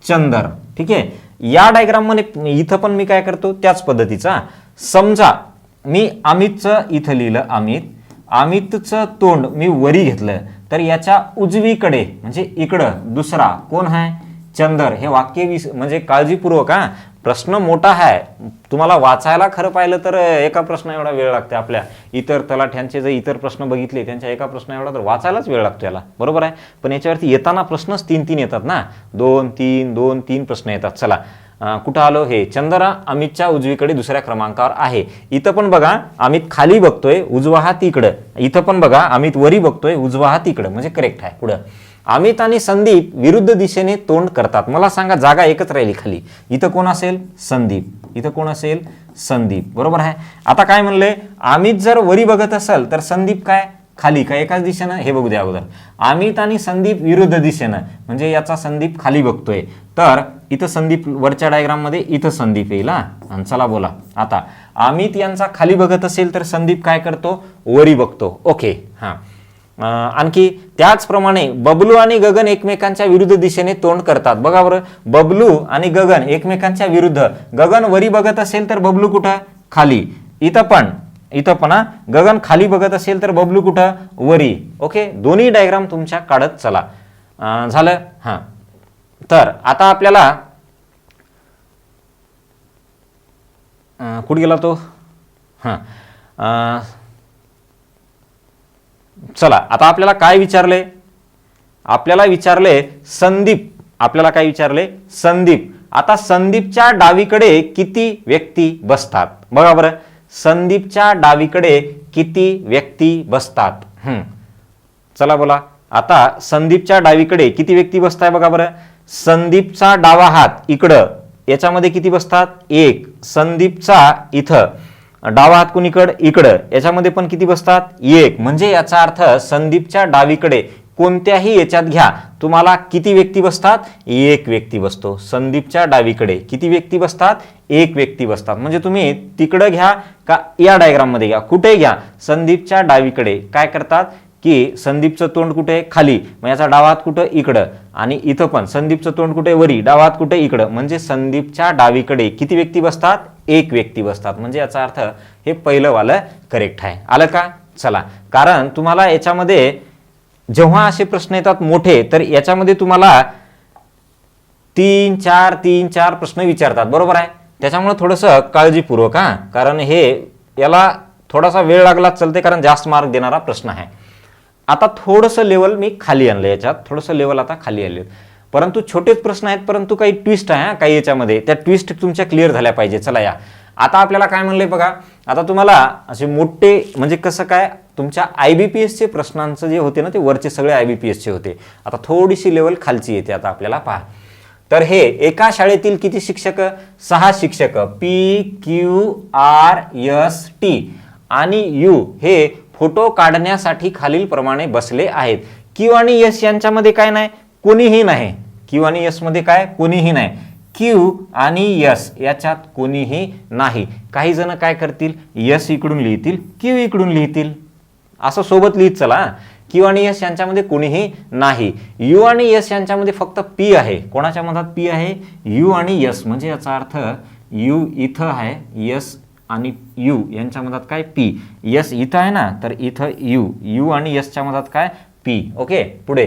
चंदर. ठीक आहे, या डायग्राम मध्ये इथं पण मी काय करतो, त्याच पद्धतीचा. समजा मी अमितचं इथं लिहिलं, अमितचं तोंड मी वरी घेतलं, तर याच्या उजवीकडे म्हणजे इकडं दुसरा कोण आहे? चंदर. हे वाक्य म्हणजे काळजीपूर्वक प्रश्न मोठा आहे. तुम्हाला वाचायला खरं पाहिलं तर एका प्रश्न एवढा वेळ लागते. आपल्या इतर तलाठ्यांचे जर इतर प्रश्न बघितले, त्यांच्या एका प्रश्न एवढा तर वाचायलाच वेळ लागतो याला, बरोबर आहे. पण याच्यावरती येताना प्रश्नच 3 येतात ना, 2-3 प्रश्न येतात. चला, कुठं आलो? हे चंदर अमितच्या उजवीकडे दुसऱ्या क्रमांकावर आहे. इथं पण बघा, अमित खाली बघतोय, उजवा हात इकडं. इथं पण बघा, अमित वरी बघतोय, उजवा हात इकडं, म्हणजे करेक्ट आहे. पुढं, अमित आणि संदीप विरुद्ध दिशेने तोंड करतात. मला सांगा, जागा एकच राहिली खाली. इथं कोण असेल? संदीप. इथं कोण असेल? संदीप. बरोबर आहे. आता काय म्हणले, अमित जर वरी बघत असेल तर संदीप काय? खाली. काय एकाच दिशेनं? हे बघू द्या अगोदर. अमित आणि संदीप विरुद्ध दिशेनं, म्हणजे याचा संदीप खाली बघतोय, तर इथं संदीप वरच्या डायग्राम मध्ये इथं संदीप येईल. आणि चला बोला. आता अमित यांचा खाली बघत असेल तर संदीप काय करतो? वरी बघतो. ओके. आणखी त्याचप्रमाणे बबलू आणि गगन एकमेकांच्या विरुद्ध दिशेने तोंड करतात. बघा बरं, बबलू आणि गगन एकमेकांच्या विरुद्ध. गगन वरी बघत असेल तर बबलू कुठं? खाली. इथं पण गगन खाली बघत असेल तर बबलू कुठं? वरी. ओके, दोन्ही डायग्राम तुमच्या काढत चला. झालं. तर आता आपल्याला कुठे गेला तो? चला, आता आपल्याला काय विचारले? आपल्याला विचारले संदीप. आपल्याला काय विचारले? संदीप. आता संदीपच्या डावीकडे किती व्यक्ती बसतात? बघा बरं, संदीपच्या डावीकडे किती व्यक्ती बसतात? चला बोला. आता संदीपच्या डावीकडे किती व्यक्ती बसताय? बघा बरं, संदीपचा डावा हात इकडं, याच्यामध्ये किती बसतात? 1. संदीपचा इथं डावा हात कुणीकडं? इकडं, याच्यामध्ये पण किती बसतात? 1. म्हणजे याचा अर्थ संदीपच्या डावीकडे कोणत्याही याच्यात घ्या, तुम्हाला किती व्यक्ती बसतात? 1 व्यक्ती बसतो. संदीपच्या डावीकडे किती व्यक्ती बसतात? 1 व्यक्ती बसतात. म्हणजे तुम्ही तिकडं घ्या का या डायग्राम मध्ये घ्या, कुठे घ्या, संदीपच्या डावीकडे काय करतात की संदीपचं तोंड कुठे? खाली. मग याचा डावा हात कुठं? इकडं. आणि इथं पण संदीपचं तोंड कुठे? वरी. डावा हात कुठे? इकडं. म्हणजे संदीपच्या डावीकडे किती व्यक्ती बसतात? 1 व्यक्ती बसतात. म्हणजे याचा अर्थ हे पहिलं वालं करेक्ट आहे. आलं का? चला, कारण तुम्हाला याच्यामध्ये जेव्हा असे प्रश्न येतात मोठे, तर याच्यामध्ये तुम्हाला तीन चार प्रश्न विचारतात, बरोबर आहे. त्याच्यामुळे थोडंसं काळजीपूर्वक हा, कारण हे याला थोडासा वेळ लागला चालते, कारण जास्त मार्क देणारा प्रश्न आहे. आता थोडंसं लेवल मी खाली आणलं, याच्यात थोडंसं लेवल आता खाली आले, परंतु छोटेच प्रश्न आहेत, परंतु काही ट्विस्ट आहे काही याच्यामध्ये, त्या ट्विस्ट तुमच्या क्लिअर झाल्या पाहिजे. चला या आता आपल्याला काय म्हणलंय बघा. आता तुम्हाला असे मोठे म्हणजे कसं काय, तुमच्या IBPSचे प्रश्नांचं जे होते ना ते वरचे सगळे IBPSचे होते. आता थोडीशी लेवल खालची येते. आता आपल्याला पहा, तर हे एका शाळेतील किती शिक्षक, 6 शिक्षक, PQRST आणि U हे फोटो काढण्यासाठी खालील प्रमाणे बसले आहेत. Q आणि S यांच्यामध्ये काय नाही, कोणीही नाही. Q आणि S मध्ये काय, कोणीही नाही. Q आणि S याच्यात कोणीही नाही. काही जण काय करतील, S इकडून लिहितील, Q इकडून लिहितील, असं सोबत लिहित चला. Q आणि S यांच्यामध्ये कोणीही नाही. U आणि S यांच्यामध्ये फक्त P आहे. कोणाच्या मधात P आहे, U आणि S, म्हणजे याचा अर्थ U इथं आहे, S आणि U यांच्या मधात काय, P. S इथं आहे ना, तर इथं U आणि S च्या मधात काय, P. ओके, पुढे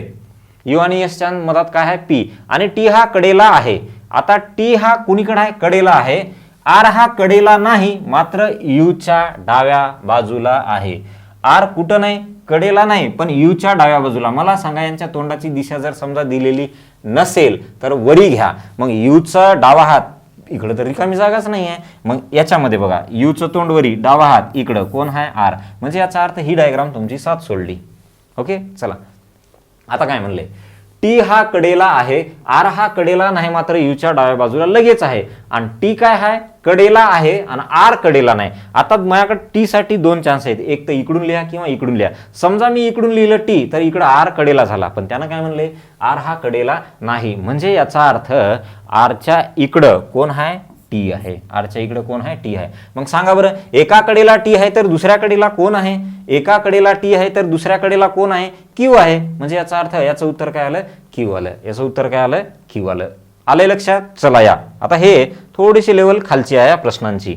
U आणि S च्या मधात काय आहे, P. आणि T हा कडेला आहे. आता T हा कुणीकडे आहे, कडेला आहे. R हा कडेला नाही, मात्र U च्या डाव्या बाजूला आहे. R कुठं नाही, कडेला नाही, पण U च्या डाव्या बाजूला. मला सांगा, यांच्या तोंडाची दिशा जर समजा दिलेली नसेल तर वरी घ्या. मग U चा डावा हात इकडं, तर रिकामी जागाच नाही आहे. मग याच्यामध्ये बघा, U चं तोंड वरी, डावा हात इकडं, कोण आहे, R. म्हणजे याचा अर्थ ही डायग्राम तुमची साथ सोडली. ओके, चला आता काय म्हणले, T हा कडेला आहे, R हा कडेला नाही, मात्र U च्या डाव्या बाजूला लगेच आहे. आणि T काय आहे, कडेला आहे आणि R कडेला नाही. आता माझ्याकडे T साठी 2 चान्स आहेत, एक तर इकडून लिहा किंवा इकडून लिहा. समजा मी इकडून लिहिलं T, तर इकडं R कडेला झाला, पण त्यानं काय म्हणले, R हा कडेला नाही. म्हणजे याचा अर्थ R च्या इकडं कोण आहे, T आहे. R च्या इकडं कोण आहे, T आहे. मग सांगा बरं, एका कडेला T आहे तर दुसऱ्या कडेला कोण आहे, एका कडेला T आहे तर दुसऱ्या कडेला कोण आहे, Q आहे. म्हणजे याचा अर्थ याचं उत्तर काय आलं, Q आलं. याचं उत्तर काय आलं, Q आलं. आलंय लक्षात. चला या आता हे थोडीशी लेवल खालची आहे या प्रश्नांची.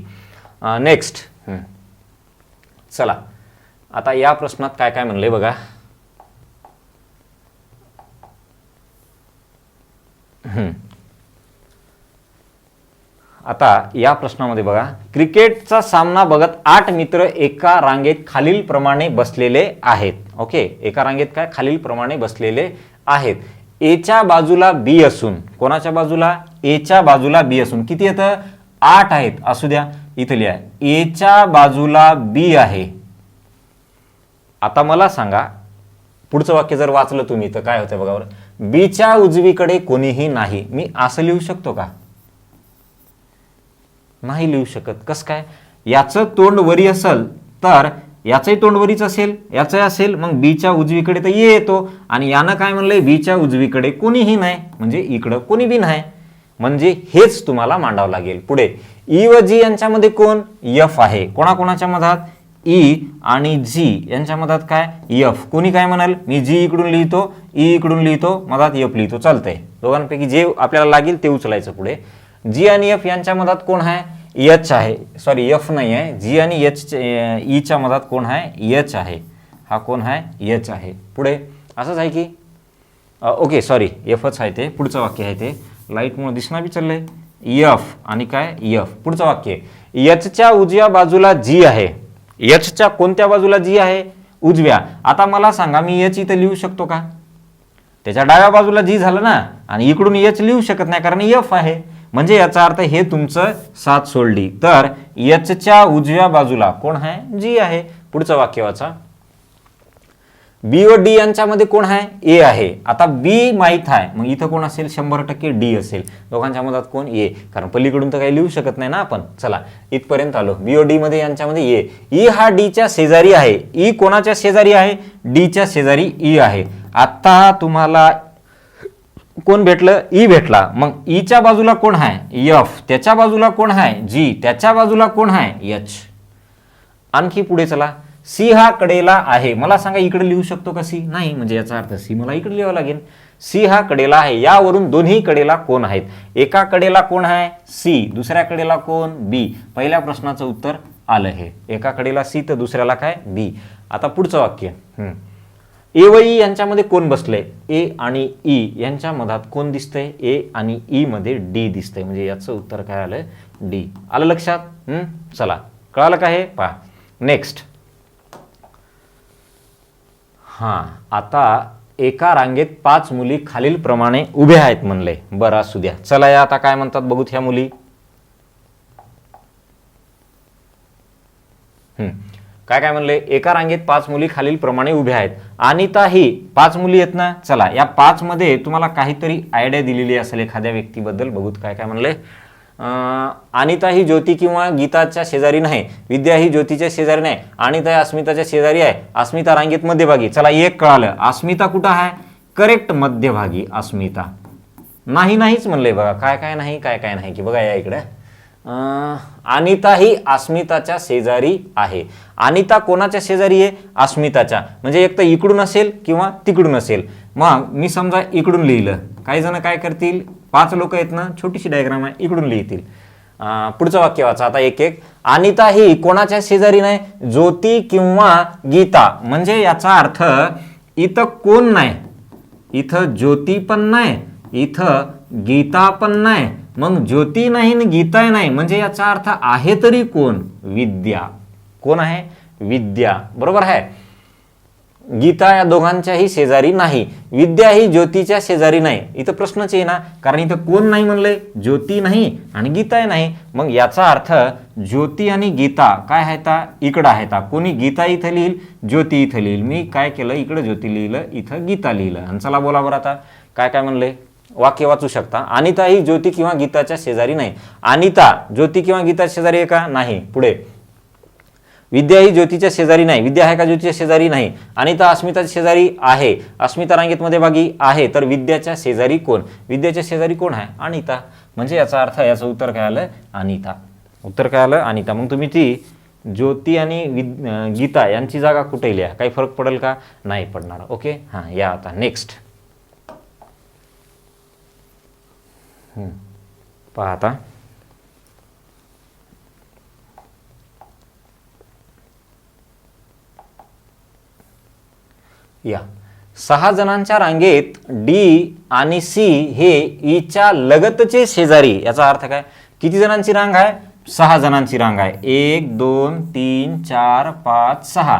नेक्स्ट, चला आता या प्रश्नात काय काय म्हणले बघा. आता या प्रश्नामध्ये बघा, क्रिकेटचा सामना बघत 8 मित्र एका रांगेत खालील प्रमाणे बसलेले आहेत. ओके, एका रांगेत काय, खालील प्रमाणे बसलेले आहेत. A च्या बाजूला B असून, कोणाच्या बाजूला, A च्या बाजूला B असून किती येतं, 8 आहेत. असू द्या, इथे लिहा, A च्या बाजूला B आहे. आता मला सांगा, पुढचं वाक्य जर वाचलं तुम्ही तर काय होतं बघा बरं, B च्या उजवीकडे कोणीही नाही. मी असं लिहू शकतो का, नाही लिहू शकत. कस काय, याचं तोंड वरी असेल तर याचंही तोंड वरीच असेल, याचंही असेल, मग B च्या उजवीकडे तर ये येतो. आणि यानं काय म्हणलंय, B च्या उजवीकडे कोणीही नाही, म्हणजे इकडं कोणी बी नाही. म्हणजे हेच तुम्हाला मांडावं लागेल. पुढे E व G यांच्यामध्ये कोण, F आहे. कोणाकोणाच्या मधात, E आणि G यांच्या मधात काय, F. कोणी काय म्हणाल, मी G इकडून लिहितो, E इकडून लिहितो, मधात F लिहितो, चालतंय. दोघांपैकी जे आपल्याला लागेल ते उचलायचं. पुढे G आणि F यांच्या मधात कोण आहे, H आहे. सॉरी, F नाही आहे, G आणि E च्या मधात कोण आहे, H आहे. हा कोण आहे, H आहे. पुढे असंच आहे की, ओके सॉरी, Fच आहे ते. पुढचं वाक्य आहे ते, लाईटमुळे दिसणार बी चाललंय, F आणि काय, F. पुढचं वाक्य, H च्या उजव्या बाजूला G आहे. H च्या कोणत्या बाजूला G आहे, उजव्या. आता मला सांगा, मी H इथं लिहू शकतो का, त्याच्या डाव्या बाजूला G झालं ना, आणि इकडून H लिहू शकत नाही कारण F आहे. म्हणजे याचा अर्थ हे तुमचं साथ सोडली, तर H च्या उजव्या बाजूला कोण आहे, G आहे. पुढचं वाक्य वाचा, B व D यांच्यामध्ये कोण आहे, A आहे. आता B माहित आहे, मग इथं कोण असेल, 100% D असेल. दोघांच्या मधात कोण, A, कारण पलीकडून तर काही लिहू शकत नाही ना आपण. चला इथपर्यंत आलो. B व D मध्ये यांच्यामध्ये A. E हा D च्या शेजारी आहे. E कोणाच्या शेजारी आहे, D च्या शेजारी E आहे. आता तुम्हाला कोण भेटलं, E भेटला. मग E च्या बाजूला कोण आहे, F. त्याच्या बाजूला कोण आहे, G. त्याच्या बाजूला कोण आहे, H. आणखी पुढे चला, C हा कडेला आहे. मला सांगा, इकडे लिहू शकतो का C, नाही. म्हणजे याचा अर्थ C मला इकडे लिहावं लागेल. C हा कडेला आहे. यावरून दोन्ही कडेला कोण आहेत, एका कडेला कोण आहे, C. दुसऱ्या कडेला कोण, B. पहिल्या प्रश्नाचं उत्तर आलं हे, एका कडेला C तर दुसऱ्याला काय, B. आता पुढचं वाक्य, ए व ई यांच्यामध्ये कोण बसलंय? ए आणि ई यांच्या मधात कोण दिसतंय? ए आणि ई मध्ये डी दिसतंय. म्हणजे याचं उत्तर काय आलं? डी. आलं लक्षात? चला, कळालं का हे? पहा नेक्स्ट. हां, आता एका रांगेत 5 मुली खालील प्रमाणे उभ्या आहेत म्हणले. बरं असू द्या. चला या आता काय म्हणतात बघूत ह्या मुली. काय काय म्हणले? एका रांगेत 5 मुली खालील प्रमाणे उभ्या आहेत. अनिता ही 5 मुली आहेत ना. चला या 5 मध्ये तुम्हाला काहीतरी आयडिया दिलेली असेल एखाद्या व्यक्तीबद्दल. बघूत काय काय म्हणले. अनिता ही ज्योती किंवा गीताच्या शेजारी नाही. विद्या ही ज्योतीच्या शेजारी नाही. अनिता ही अस्मिताच्या शेजारी आहे. अस्मिता रांगेत मध्यभागी. चला एक कळालं. अस्मिता कुठं आहे? करेक्ट, मध्यभागी अस्मिता. नाही नाहीच म्हणलंय बघा. काय काय नाही, काय काय नाही की बघा या इकडे. अनिता ही अस्मिताच्या शेजारी आहे. अनिता कोणाच्या शेजारी आहे? अस्मिताच्या. म्हणजे एक तर इकडून असेल किंवा तिकडून असेल. मग मी समजा इकडून लिहिलं. काही जण काय करतील? 5 लोक आहेत ना, छोटीशी डायग्राम आहे, इकडून लिहितील. पुढचं वाक्य वाचा आता एक एक. अनिता ही कोणाच्या शेजारी नाही? ज्योती किंवा गीता. म्हणजे याचा अर्थ इथं कोण नाही, इथं ज्योती पण नाही, इथं गीता पण नाही. मग ज्योती नाही आणि गीता नाही, म्हणजे याचा अर्थ आहे तरी कोण? विद्या. कोण आहे? विद्या. बरोबर आहे. गीता या दोघांच्याही शेजारी नाही. विद्या ही ज्योतीच्या शेजारी नाही. इथं प्रश्नच आहे ना, कारण इथं कोण नाही म्हणलंय? ज्योती नाही आणि गीता नाही. मग याचा अर्थ ज्योती आणि गीता काय आहेत? इकडं आहेत. कोणी गीता इथं लिहिल, ज्योती इथं लिहिल. मी काय केलं? इकडं ज्योती लिहिलं, इथं गीता लिहिलं. आणि चला बोला बरं आता काय काय म्हणलंय. वाक्य वाचू शकता. अनिता ही ज्योती किंवा गीताच्या शेजारी नाही. अनिता ज्योती किंवा गीताच्या शेजारी आहे का? नाही. पुढे. विद्या ही ज्योतीच्या शेजारी नाही. विद्या आहे का ज्योतीच्या शेजारी? नाही. अनिता अस्मिताच्या शेजारी आहे. अस्मिता रांगेत मध्यभागी आहे. तर विद्याच्या शेजारी कोण? विद्याच्या शेजारी कोण आहे? अनिता. म्हणजे याचा अर्थ, याचं उत्तर काय आलं? अनिता. उत्तर काय आलं? अनिता. मग तुम्ही ती ज्योती आणि गीता यांची जागा कुठे लिहा. काही फरक पडेल का? नाही पडणार. ओके. हां, या आता नेक्स्ट. पहा आता. या 6 जणांच्या रांगेत डी आणि सी हे ईच्या लगतचे शेजारी. याचा अर्थ काय? किती जणांची रांग आहे? 6 जणांची रांग आहे. 1 2 3 4 5 6.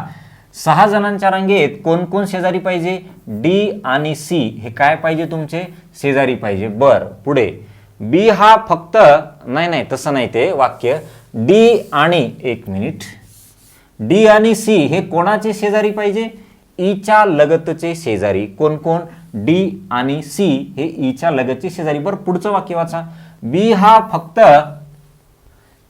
6 जणांच्या रांगेत कोण कोण शेजारी पाहिजे? डी आणि सी हे काय पाहिजे? तुमचे शेजारी पाहिजे. बर पुढे. बी हा फक्त नाही तसं नाही ते वाक्य. डी आणि एक मिनिट. डी आणि सी हे कोणाचे शेजारी पाहिजे? ईच्या लगतचे शेजारी. कोण कोण? डी आणि सी हे ईच्या लगतचे शेजारी. बरं पुढचं वाक्य वाचा. बी हा फक्त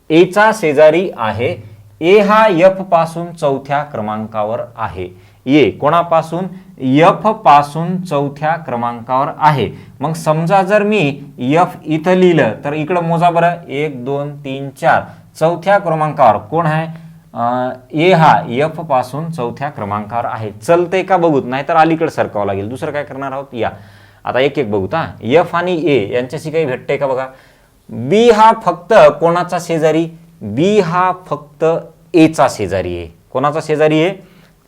एचा शेजारी आहे. ए हा एफ पासून 4थ्या क्रमांकावर आहे. ए कोणापासून? एफ पासून 4थ्या क्रमांकावर आहे. मग समजा जर मी एफ इथं लिहिलं तर इकडं मोजा बरं. 1 2 3 4. 4थ्या क्रमांकावर कोण आहे? ए हा एफ पासून 4थ्या क्रमांकावर आहे. चलते का बघूत, नाहीतर अलीकडे सरकावं लागेल. दुसरं काय करणार आहोत? या आता एक एक बघूत. एफ आणि ए यांच्याशी काही भेटते का बघा. बी हा फक्त कोणाचा शेजारी? बी हा फक्त एचा शेजारी आहे. कोणाचा शेजारी आहे?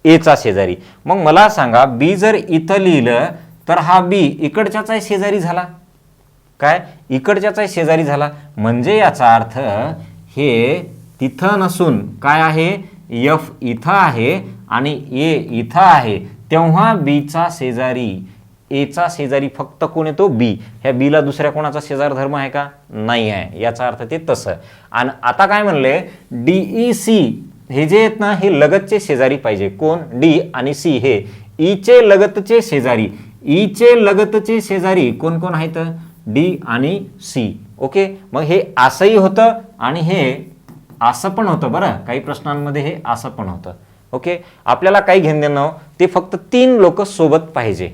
एचा शेजारी. मग मला सांगा, बी जर इथं लिहिलं तर हा बी इकडच्याचा शेजारी झाला. काय? इकडच्याचा शेजारी झाला. म्हणजे याचा अर्थ हे तिथं नसून काय आहे? एफ इथं आहे आणि ए इथं आहे. तेव्हा बीचा शेजारी, एचा शेजारी फक्त कोण येतो? बी. ह्या बीला दुसऱ्या कोणाचा शेजार धर्म आहे का? नाही आहे. याचा अर्थ ते तसं. आणि आता काय म्हणले? डीई सी हे जे आहेत ना, हे लगतचे शेजारी पाहिजे. कोण? डी आणि सी हे ईचे लगतचे शेजारी. ईचे लगतचे शेजारी कोण कोण आहेत? डी आणि सी. ओके. मग हे असंही होतं आणि हे असं पण होतं. बरं काही प्रश्नांमध्ये हे असं पण होतं. ओके. आपल्याला काही घेणं देणं, ते फक्त 3 लोक सोबत पाहिजे.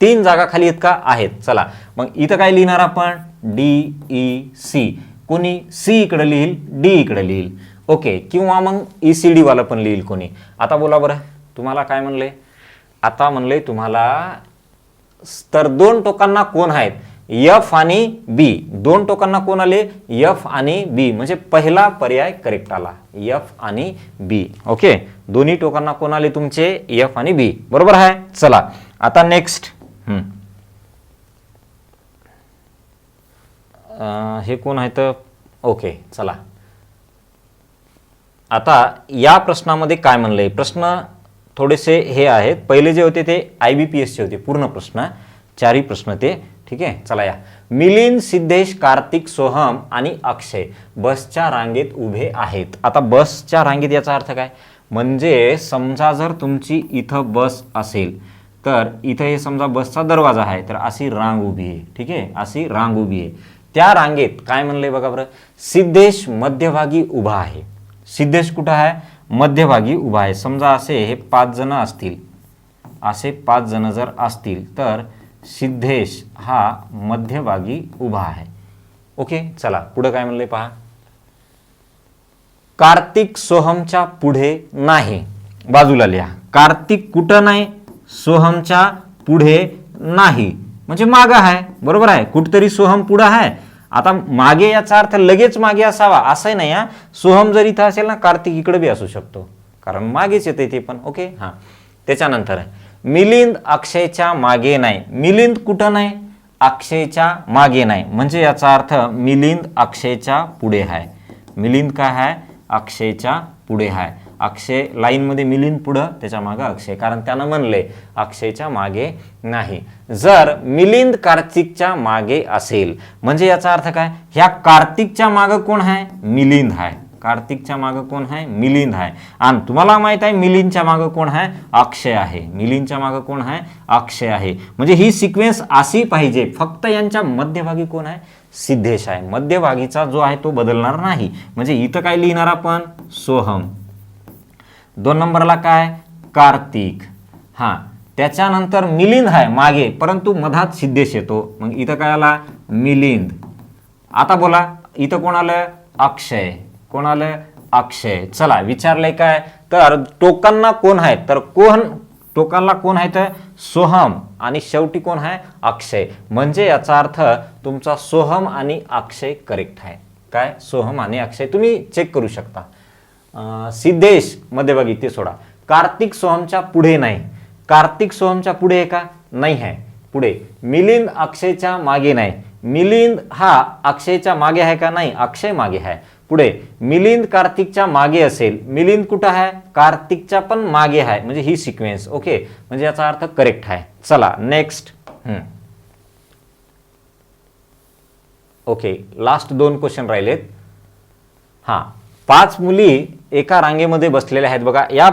3 जागा खाली आहेत का? आहेत. चला मग इथं काय लिहिणार आपण? D E C. कोणी? सी इकडे लिहिल, डी इकडे लिहिल. ओके. किंवा मग ECD वाला पण लिहिल कोणी. आता बोला बरं, तुम्हाला काय म्हणले? आता म्हणले तुम्हाला तर 2 टोकांना कोण आहेत? एफ आणि बी दोन टोकांना कोण आले, एफ आणि बी, म्हणजे पहिला पर्याय करेक्ट आला, एफ आणि बी. ओके, दोन्ही टोकांना कोण आले तुमचे, एफ आणि बी. बरोबर आहे. चला आता नेक्स्ट, हे कोण आहेत, ओके चला. आता या प्रश्नामध्ये काय म्हणलंय, प्रश्न थोडेसे हे आहेत, पहिले जे होते ते IBPS चे होते, पूर्ण प्रश्न, चारही प्रश्न ते. ठीक आहे, चला या. मिलिंद, सिद्धेश, कार्तिक, सोहम आणि अक्षय बसच्या रांगेत उभे आहेत. आता बसच्या रांगेत याचा अर्थ काय, म्हणजे समजा जर तुमची इथं बस असेल तर इथं हे समजा बसचा दरवाजा आहे, तर अशी रांग उभी आहे. ठीक आहे, अशी रांग उभी आहे. त्या रांगेत काय म्हणलंय बघा बरं, सिद्धेश मध्यभागी उभा आहे. सिद्धेश कुठं आहे, मध्यभागी उभा आहे. समजा असे हे 5 जण असतील, असे 5 जण जर असतील तर सिद्धेश हा मध्यभागी उभा आहे. ओके, चला पुढे काय म्हणलंय पहा, कार्तिक सोहमच्या पुढे नाही. बाजूला लिहा, कार्तिक कुठं नाही, सोहमच्या पुढे नाही, म्हणजे मागं आहे. बरोबर आहे, कुठतरी सोहम पुढे आहे. आता मागे याचा अर्थ लगेच मागे असावा असं नाही हा. सोहम जर इथं असेल ना, कार्तिक इकडे बी असू शकतो, कारण मागेच येते ते पण. ओके, हा. त्याच्यानंतर मिलिंद अक्षयच्या मागे नाही. मिलिंद कुठं नाही, अक्षयच्या मागे नाही, म्हणजे याचा अर्थ मिलिंद अक्षयच्या पुढे आहे. मिलिंद काय आहे, अक्षयच्या पुढे आहे. अक्षय लाईनमध्ये मिलिंद पुढं, त्याच्या मागे अक्षय, कारण त्यानं म्हणले अक्षयच्या मागे नाही. जर मिलिंद कार्तिकच्या मागे असेल म्हणजे याचा अर्थ काय, ह्या कार्तिकच्या मागे कोण आहे, मिलिंद आहे. कार्तिकच्या मागे कोण आहे, मिलिंद आहे. आणि तुम्हाला माहित आहे मिलिंदच्या मागे कोण आहे, अक्षय आहे. मिलिंदच्या मागे कोण आहे, अक्षय आहे. म्हणजे ही सिक्वेन्स अशी पाहिजे. फक्त यांच्या मध्यभागी कोण आहे, सिद्धेश आहे. मध्यभागीचा जो आहे तो बदलणार नाही. म्हणजे इथं काय लिहिणार आपण, सोहम. 2 नंबरला काय, कार्तिक. हा, त्याच्यानंतर मिलिंद आहे मागे, परंतु मधात सिद्धेश येतो, मग इथं काय आला, मिलिंद. आता बोला इथं कोण आलं, अक्षय. कोण आलं, अक्षय. चला विचारलंय काय, तर टोकांना कोण आहे, तर टोकांना कोण आहे, तर सोहम, आणि शेवटी कोण आहे, अक्षय. म्हणजे याचा अर्थ तुमचा सोहम आणि अक्षय करेक्ट आहे. काय, सोहम आणि अक्षय तुम्ही चेक करू शकता. सिद्धेश मध्यभागी ते सोडा. कार्तिक सोहमच्या पुढे नाही. कार्तिक सोहमच्या पुढे आहे का, नाही आहे. पुढे मिलिंद अक्षयच्या मागे नाही. मिलिंद हा अक्षयच्या मागे आहे का, नाही, अक्षय मागे आहे. पुढे मिलिंद कार्तिकच्या मागे असेल, मिलिंद कुठं आहे, कार्तिकच्या पण मागे आहे, म्हणजे ही सिक्वेन्स. ओके, म्हणजे याचा अर्थ करेक्ट आहे. चला नेक्स्ट. ओके, लास्ट 2 क्वेश्चन राहिलेत. हा, 5 मुली एका रांगेमध्ये बसलेल्या आहेत. बघा या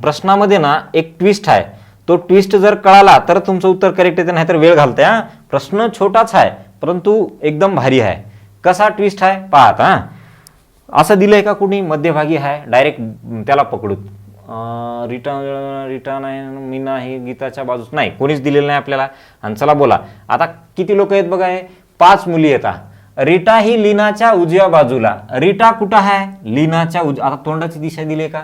प्रश्नामध्ये ना एक ट्विस्ट आहे. तो ट्विस्ट जर कळाला तर तुमचं उत्तर करेक्ट येते, नाही तर वेळ घालते. हा, प्रश्न छोटाच आहे परंतु एकदम भारी आहे. कसा ट्विस्ट आहे पाहत. हा, असं दिलंय का कुणी, मध्यभागी आहे, डायरेक्ट त्याला पकडूत. रिटा नाही, मीना ही गीताच्या बाजूस नाही, कोणीच दिलेलं नाही आपल्याला. आणि चला बोला आता किती लोक आहेत बघा, हे 5 मुली येतात. रीटा ही लीनाच्या उजव्या बाजूला. रीटा कुठं आहे, लीनाच्या आता तोंडाची दिशा दिली का,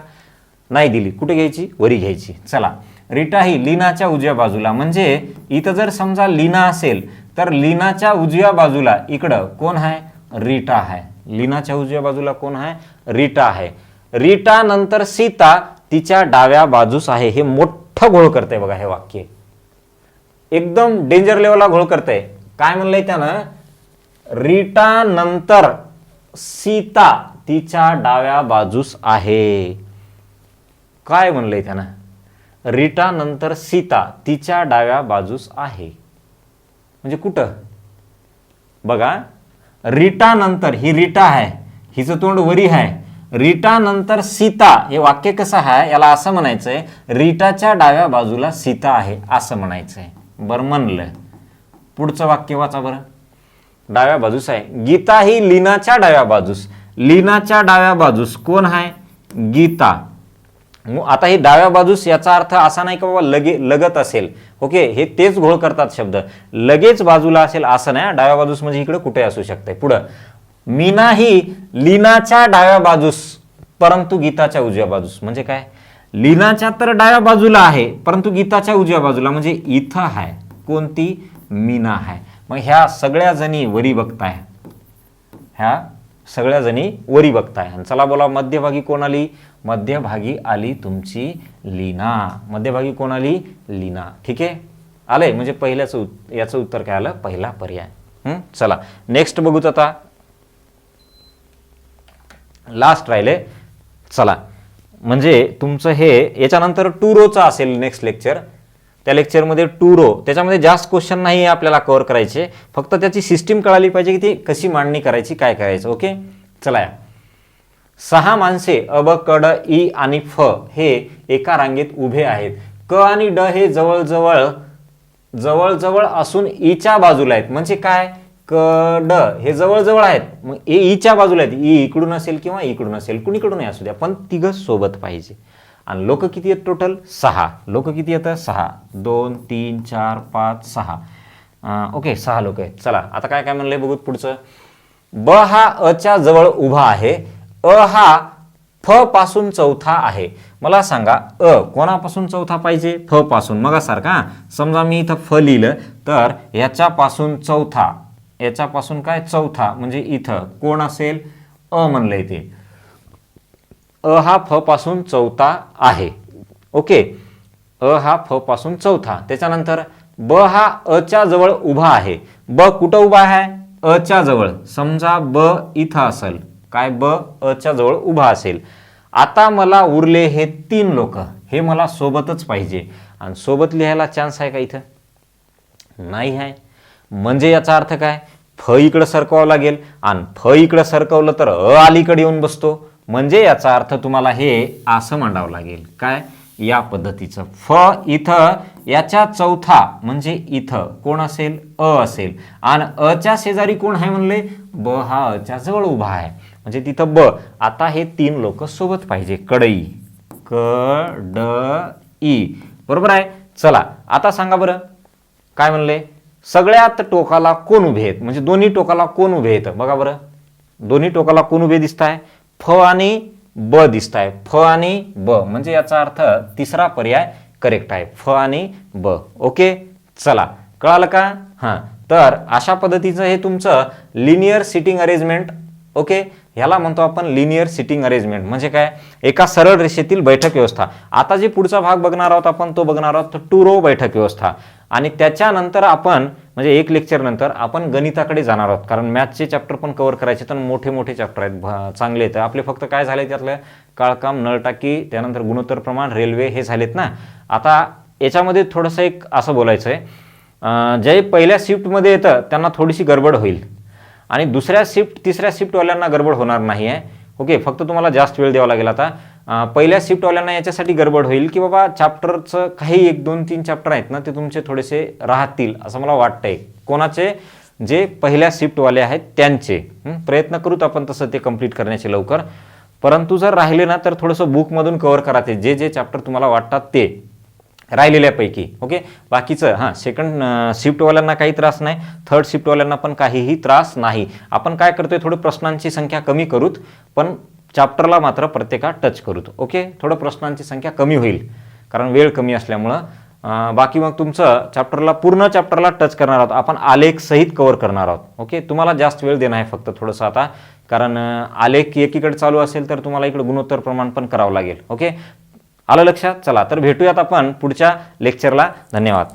नाही दिली. कुठे घ्यायची, वरी घ्यायची. चला, रीटा ही लीनाच्या उजव्या बाजूला, म्हणजे इथं जर समजा लीना असेल तर लीनाच्या उजव्या बाजूला इकडं कोण आहे, रीटा आहे. लीनाच्या उजव्या बाजूला कोण आहे, रीटा आहे. रीटा नंतर सीता तिच्या डाव्या बाजूस आहे. हे मोठं घोळ करते बघा, हे वाक्य एकदम डेंजर लेवलला घोळ करते. काय म्हणलंय त्यानं, रीटा नंतर सीता तिच्या डाव्या बाजूस आहे. काय म्हणलंय त्यानं, रीटा नंतर सीता तिच्या डाव्या बाजूस आहे, म्हणजे कुठं बघा, रीटा नंतर ही रीटा आहे, हिचं तोंड वरी आहे. रीटा नंतर सीता, हे वाक्य कसं आहे, याला असं म्हणायचंय, रीटाच्या डाव्या बाजूला सीता आहे असं म्हणायचंय. बरं म्हणलं, पुढचं वाक्य वाचा बरं. डाव्या बाजूस आहे. गीता ही लीनाच्या डाव्या बाजूस. लीनाच्या डाव्या बाजूस कोण आहे, गीता. आता ही डाव्या बाजूस याचा अर्थ असा नाही की बाबा लगत असेल. ओके, हे तेच घोळ करतात शब्द, लगेच बाजूला असेल असं नाही. डाव्या बाजूस म्हणजे इकडे कुठे असू शकते. पुढं मीना ही लीनाच्या डाव्या बाजूस परंतु गीताच्या उजव्या बाजूस, म्हणजे काय, लीनाच्या तर डाव्या बाजूला आहे परंतु गीताच्या उजव्या बाजूला, म्हणजे इथं आहे कोणती, मीना आहे. मग ह्या सगळ्या जणी वरी बघताय, ह्या सगळ्या जणी वरी बघताय. आणि चला बोला, मध्यभागी कोण आली? मध्यभागी आली तुमची लीना. मध्यभागी कोण आली? लीना. ठीक आहे, आलंय. म्हणजे याचं उत्तर काय आलं? पहिला पर्याय. चला नेक्स्ट बघूच आता, लास्ट राहिले. चला म्हणजे तुमचं हे याच्यानंतर 2 रोचा असेल नेक्स्ट लेक्चर. त्या लेक्चरमध्ये 2 रो, त्याच्यामध्ये जास्त क्वेश्चन नाही आपल्याला कव्हर करायचे, फक्त त्याची सिस्टीम कळाली पाहिजे की ती कशी मांडणी करायची, काय करायचं. ओके, चला या. 6 माणसे अ, ब, क, ड, ई आणि फ हे एका रांगेत उभे आहेत. क आणि ड हे जवळ असून ईच्या बाजूला आहेत. म्हणजे काय? क ड हे जवळ आहेत, मग ए ईच्या बाजूला आहेत. ई इकडून असेल किंवा इकडून असेल, कुणीकडून असू द्या, पण तिघं सोबत पाहिजे. आणि लोक किती आहेत टोटल? 6 लोक. किती येतं? 6. 2 3 4 5 6. ओके, 6 लोक आहेत. चला आता काय काय म्हणलंय बघू पुढचं. ब हा अ च्या जवळ उभा आहे. अ हा फ पासून चौथा आहे. मला सांगा अ कोणापासून चौथा पाहिजे? फ पासून. मग सारखा समजा मी इथं फ लिहिलं तर याच्यापासून चौथा, याच्यापासून काय? चौथा. म्हणजे इथं कोण असेल? अ म्हणलंय ते. अ हा फ पासून चौथा आहे. ओके, अ हा फ पासून चौथा. त्याच्यानंतर ब हा अ च्या जवळ उभा आहे. ब कुठं उभा आहे? अ च्या जवळ. समजा ब इथं असेल. काय? ब अ च्या जवळ उभा असेल. आता मला उरले हे 3 लोक, हे मला सोबतच पाहिजे. आणि सोबत लिहायला चान्स आहे का इथं? नाही आहे. म्हणजे याचा अर्थ काय? फ इकडं सरकवावं लागेल आणि फ इकडं सरकवलं तर अ अलीकडे येऊन बसतो. म्हणजे याचा अर्थ तुम्हाला हे असं मांडावं लागेल. काय? या पद्धतीचं. फ इथं याच्या चौथा म्हणजे इथं कोण असेल? अ असेल. आणि अ च्या शेजारी कोण आहे म्हणले? ब हा अ च्या जवळ उभा आहे. म्हणजे तिथं ब. आता हे 3 लोक सोबत पाहिजे. कडई, क ड ई. बरोबर आहे. चला आता सांगा बरं काय म्हणले? सगळ्यात टोकाला कोण उभे आहेत? म्हणजे दोन्ही टोकाला कोण उभे आहेत? बघा बरं, दोन्ही टोकाला कोण उभे दिसत आहे? फ आणि ब दिसत आहे. फ आणि ब. म्हणजे याचा अर्थ तिसरा पर्याय करेक्ट आहे. फ आणि ब. ओके, चला कळालं का? हां, तर अशा पद्धतीचं हे तुमचं लिनियर सिटिंग अरेंजमेंट. ओके, ह्याला म्हणतो आपण लिनियर सिटिंग अरेंजमेंट. म्हणजे काय? एका सरळ रेषेतील बैठक व्यवस्था. आता जे पुढचा भाग बघणार आहोत आपण तो बघणार आहोत 2 रो बैठक व्यवस्था. आणि त्याच्यानंतर आपण म्हणजे एक लेक्चर नंतर आपण गणिताकडे जाणार आहोत, कारण मॅथचे चॅप्टर पण कव्हर करायचे. तर मोठे मोठे चॅप्टर आहेत, चांगले आहेत आपले. फक्त काय झाले त्यातलं काळकाम, नळटाकी, त्यानंतर गुणोत्तर प्रमाण, रेल्वे हे झालेत ना. आता याच्यामध्ये थोडंसं एक असं बोलायचं आहे, जे पहिल्या शिफ्टमध्ये येतं त्यांना थोडीशी गडबड होईल आणि दुसऱ्या शिफ्ट तिसऱ्या शिफ्टवाल्यांना गडबड होणार नाही आहे. ओके, फक्त तुम्हाला जास्त वेळ द्यावा लागेल. आता पहिल्या शिफ्टवाल्यांना याच्यासाठी गडबड होईल की बाबा चॅप्टरचं काही 1 2 3 चॅप्टर आहेत ना ते तुमचे थोडेसे राहतील असं मला वाटतंय. कोणाचे? जे पहिल्या शिफ्टवाले आहेत त्यांचे. प्रयत्न करूत आपण तसं ते कंप्लीट करण्याचे लवकर. परंतु जर राहिले ना तर थोडंसं बुकमधून कव्हर करा ते जे चॅप्टर तुम्हाला वाटतात ते राहिलेल्यापैकी. ओके, बाकीचं हां सेकंड शिफ्टवाल्यांना काही त्रास नाही, थर्ड शिफ्टवाल्यांना पण काहीही त्रास नाही. आपण काय करतोय, थोडं प्रश्नांची संख्या कमी करूत पण चॅप्टरला मात्र प्रत्येका टच करूत. ओके, थोडं प्रश्नांची संख्या कमी होईल कारण वेळ कमी असल्यामुळं. बाकी मग तुमचं चॅप्टरला पूर्ण चॅप्टरला टच करणार आहोत आपण, आलेख सहित कव्हर करणार आहोत. ओके, तुम्हाला जास्त वेळ देणं आहे फक्त थोडंसं आता, कारण आलेख एकीकडे चालू असेल तर तुम्हाला इकडे गुणोत्तर प्रमाण पण करावं लागेल. ओके, आलं लक्षात? चला तर भेटूयात आपण पुढच्या लेक्चरला. धन्यवाद.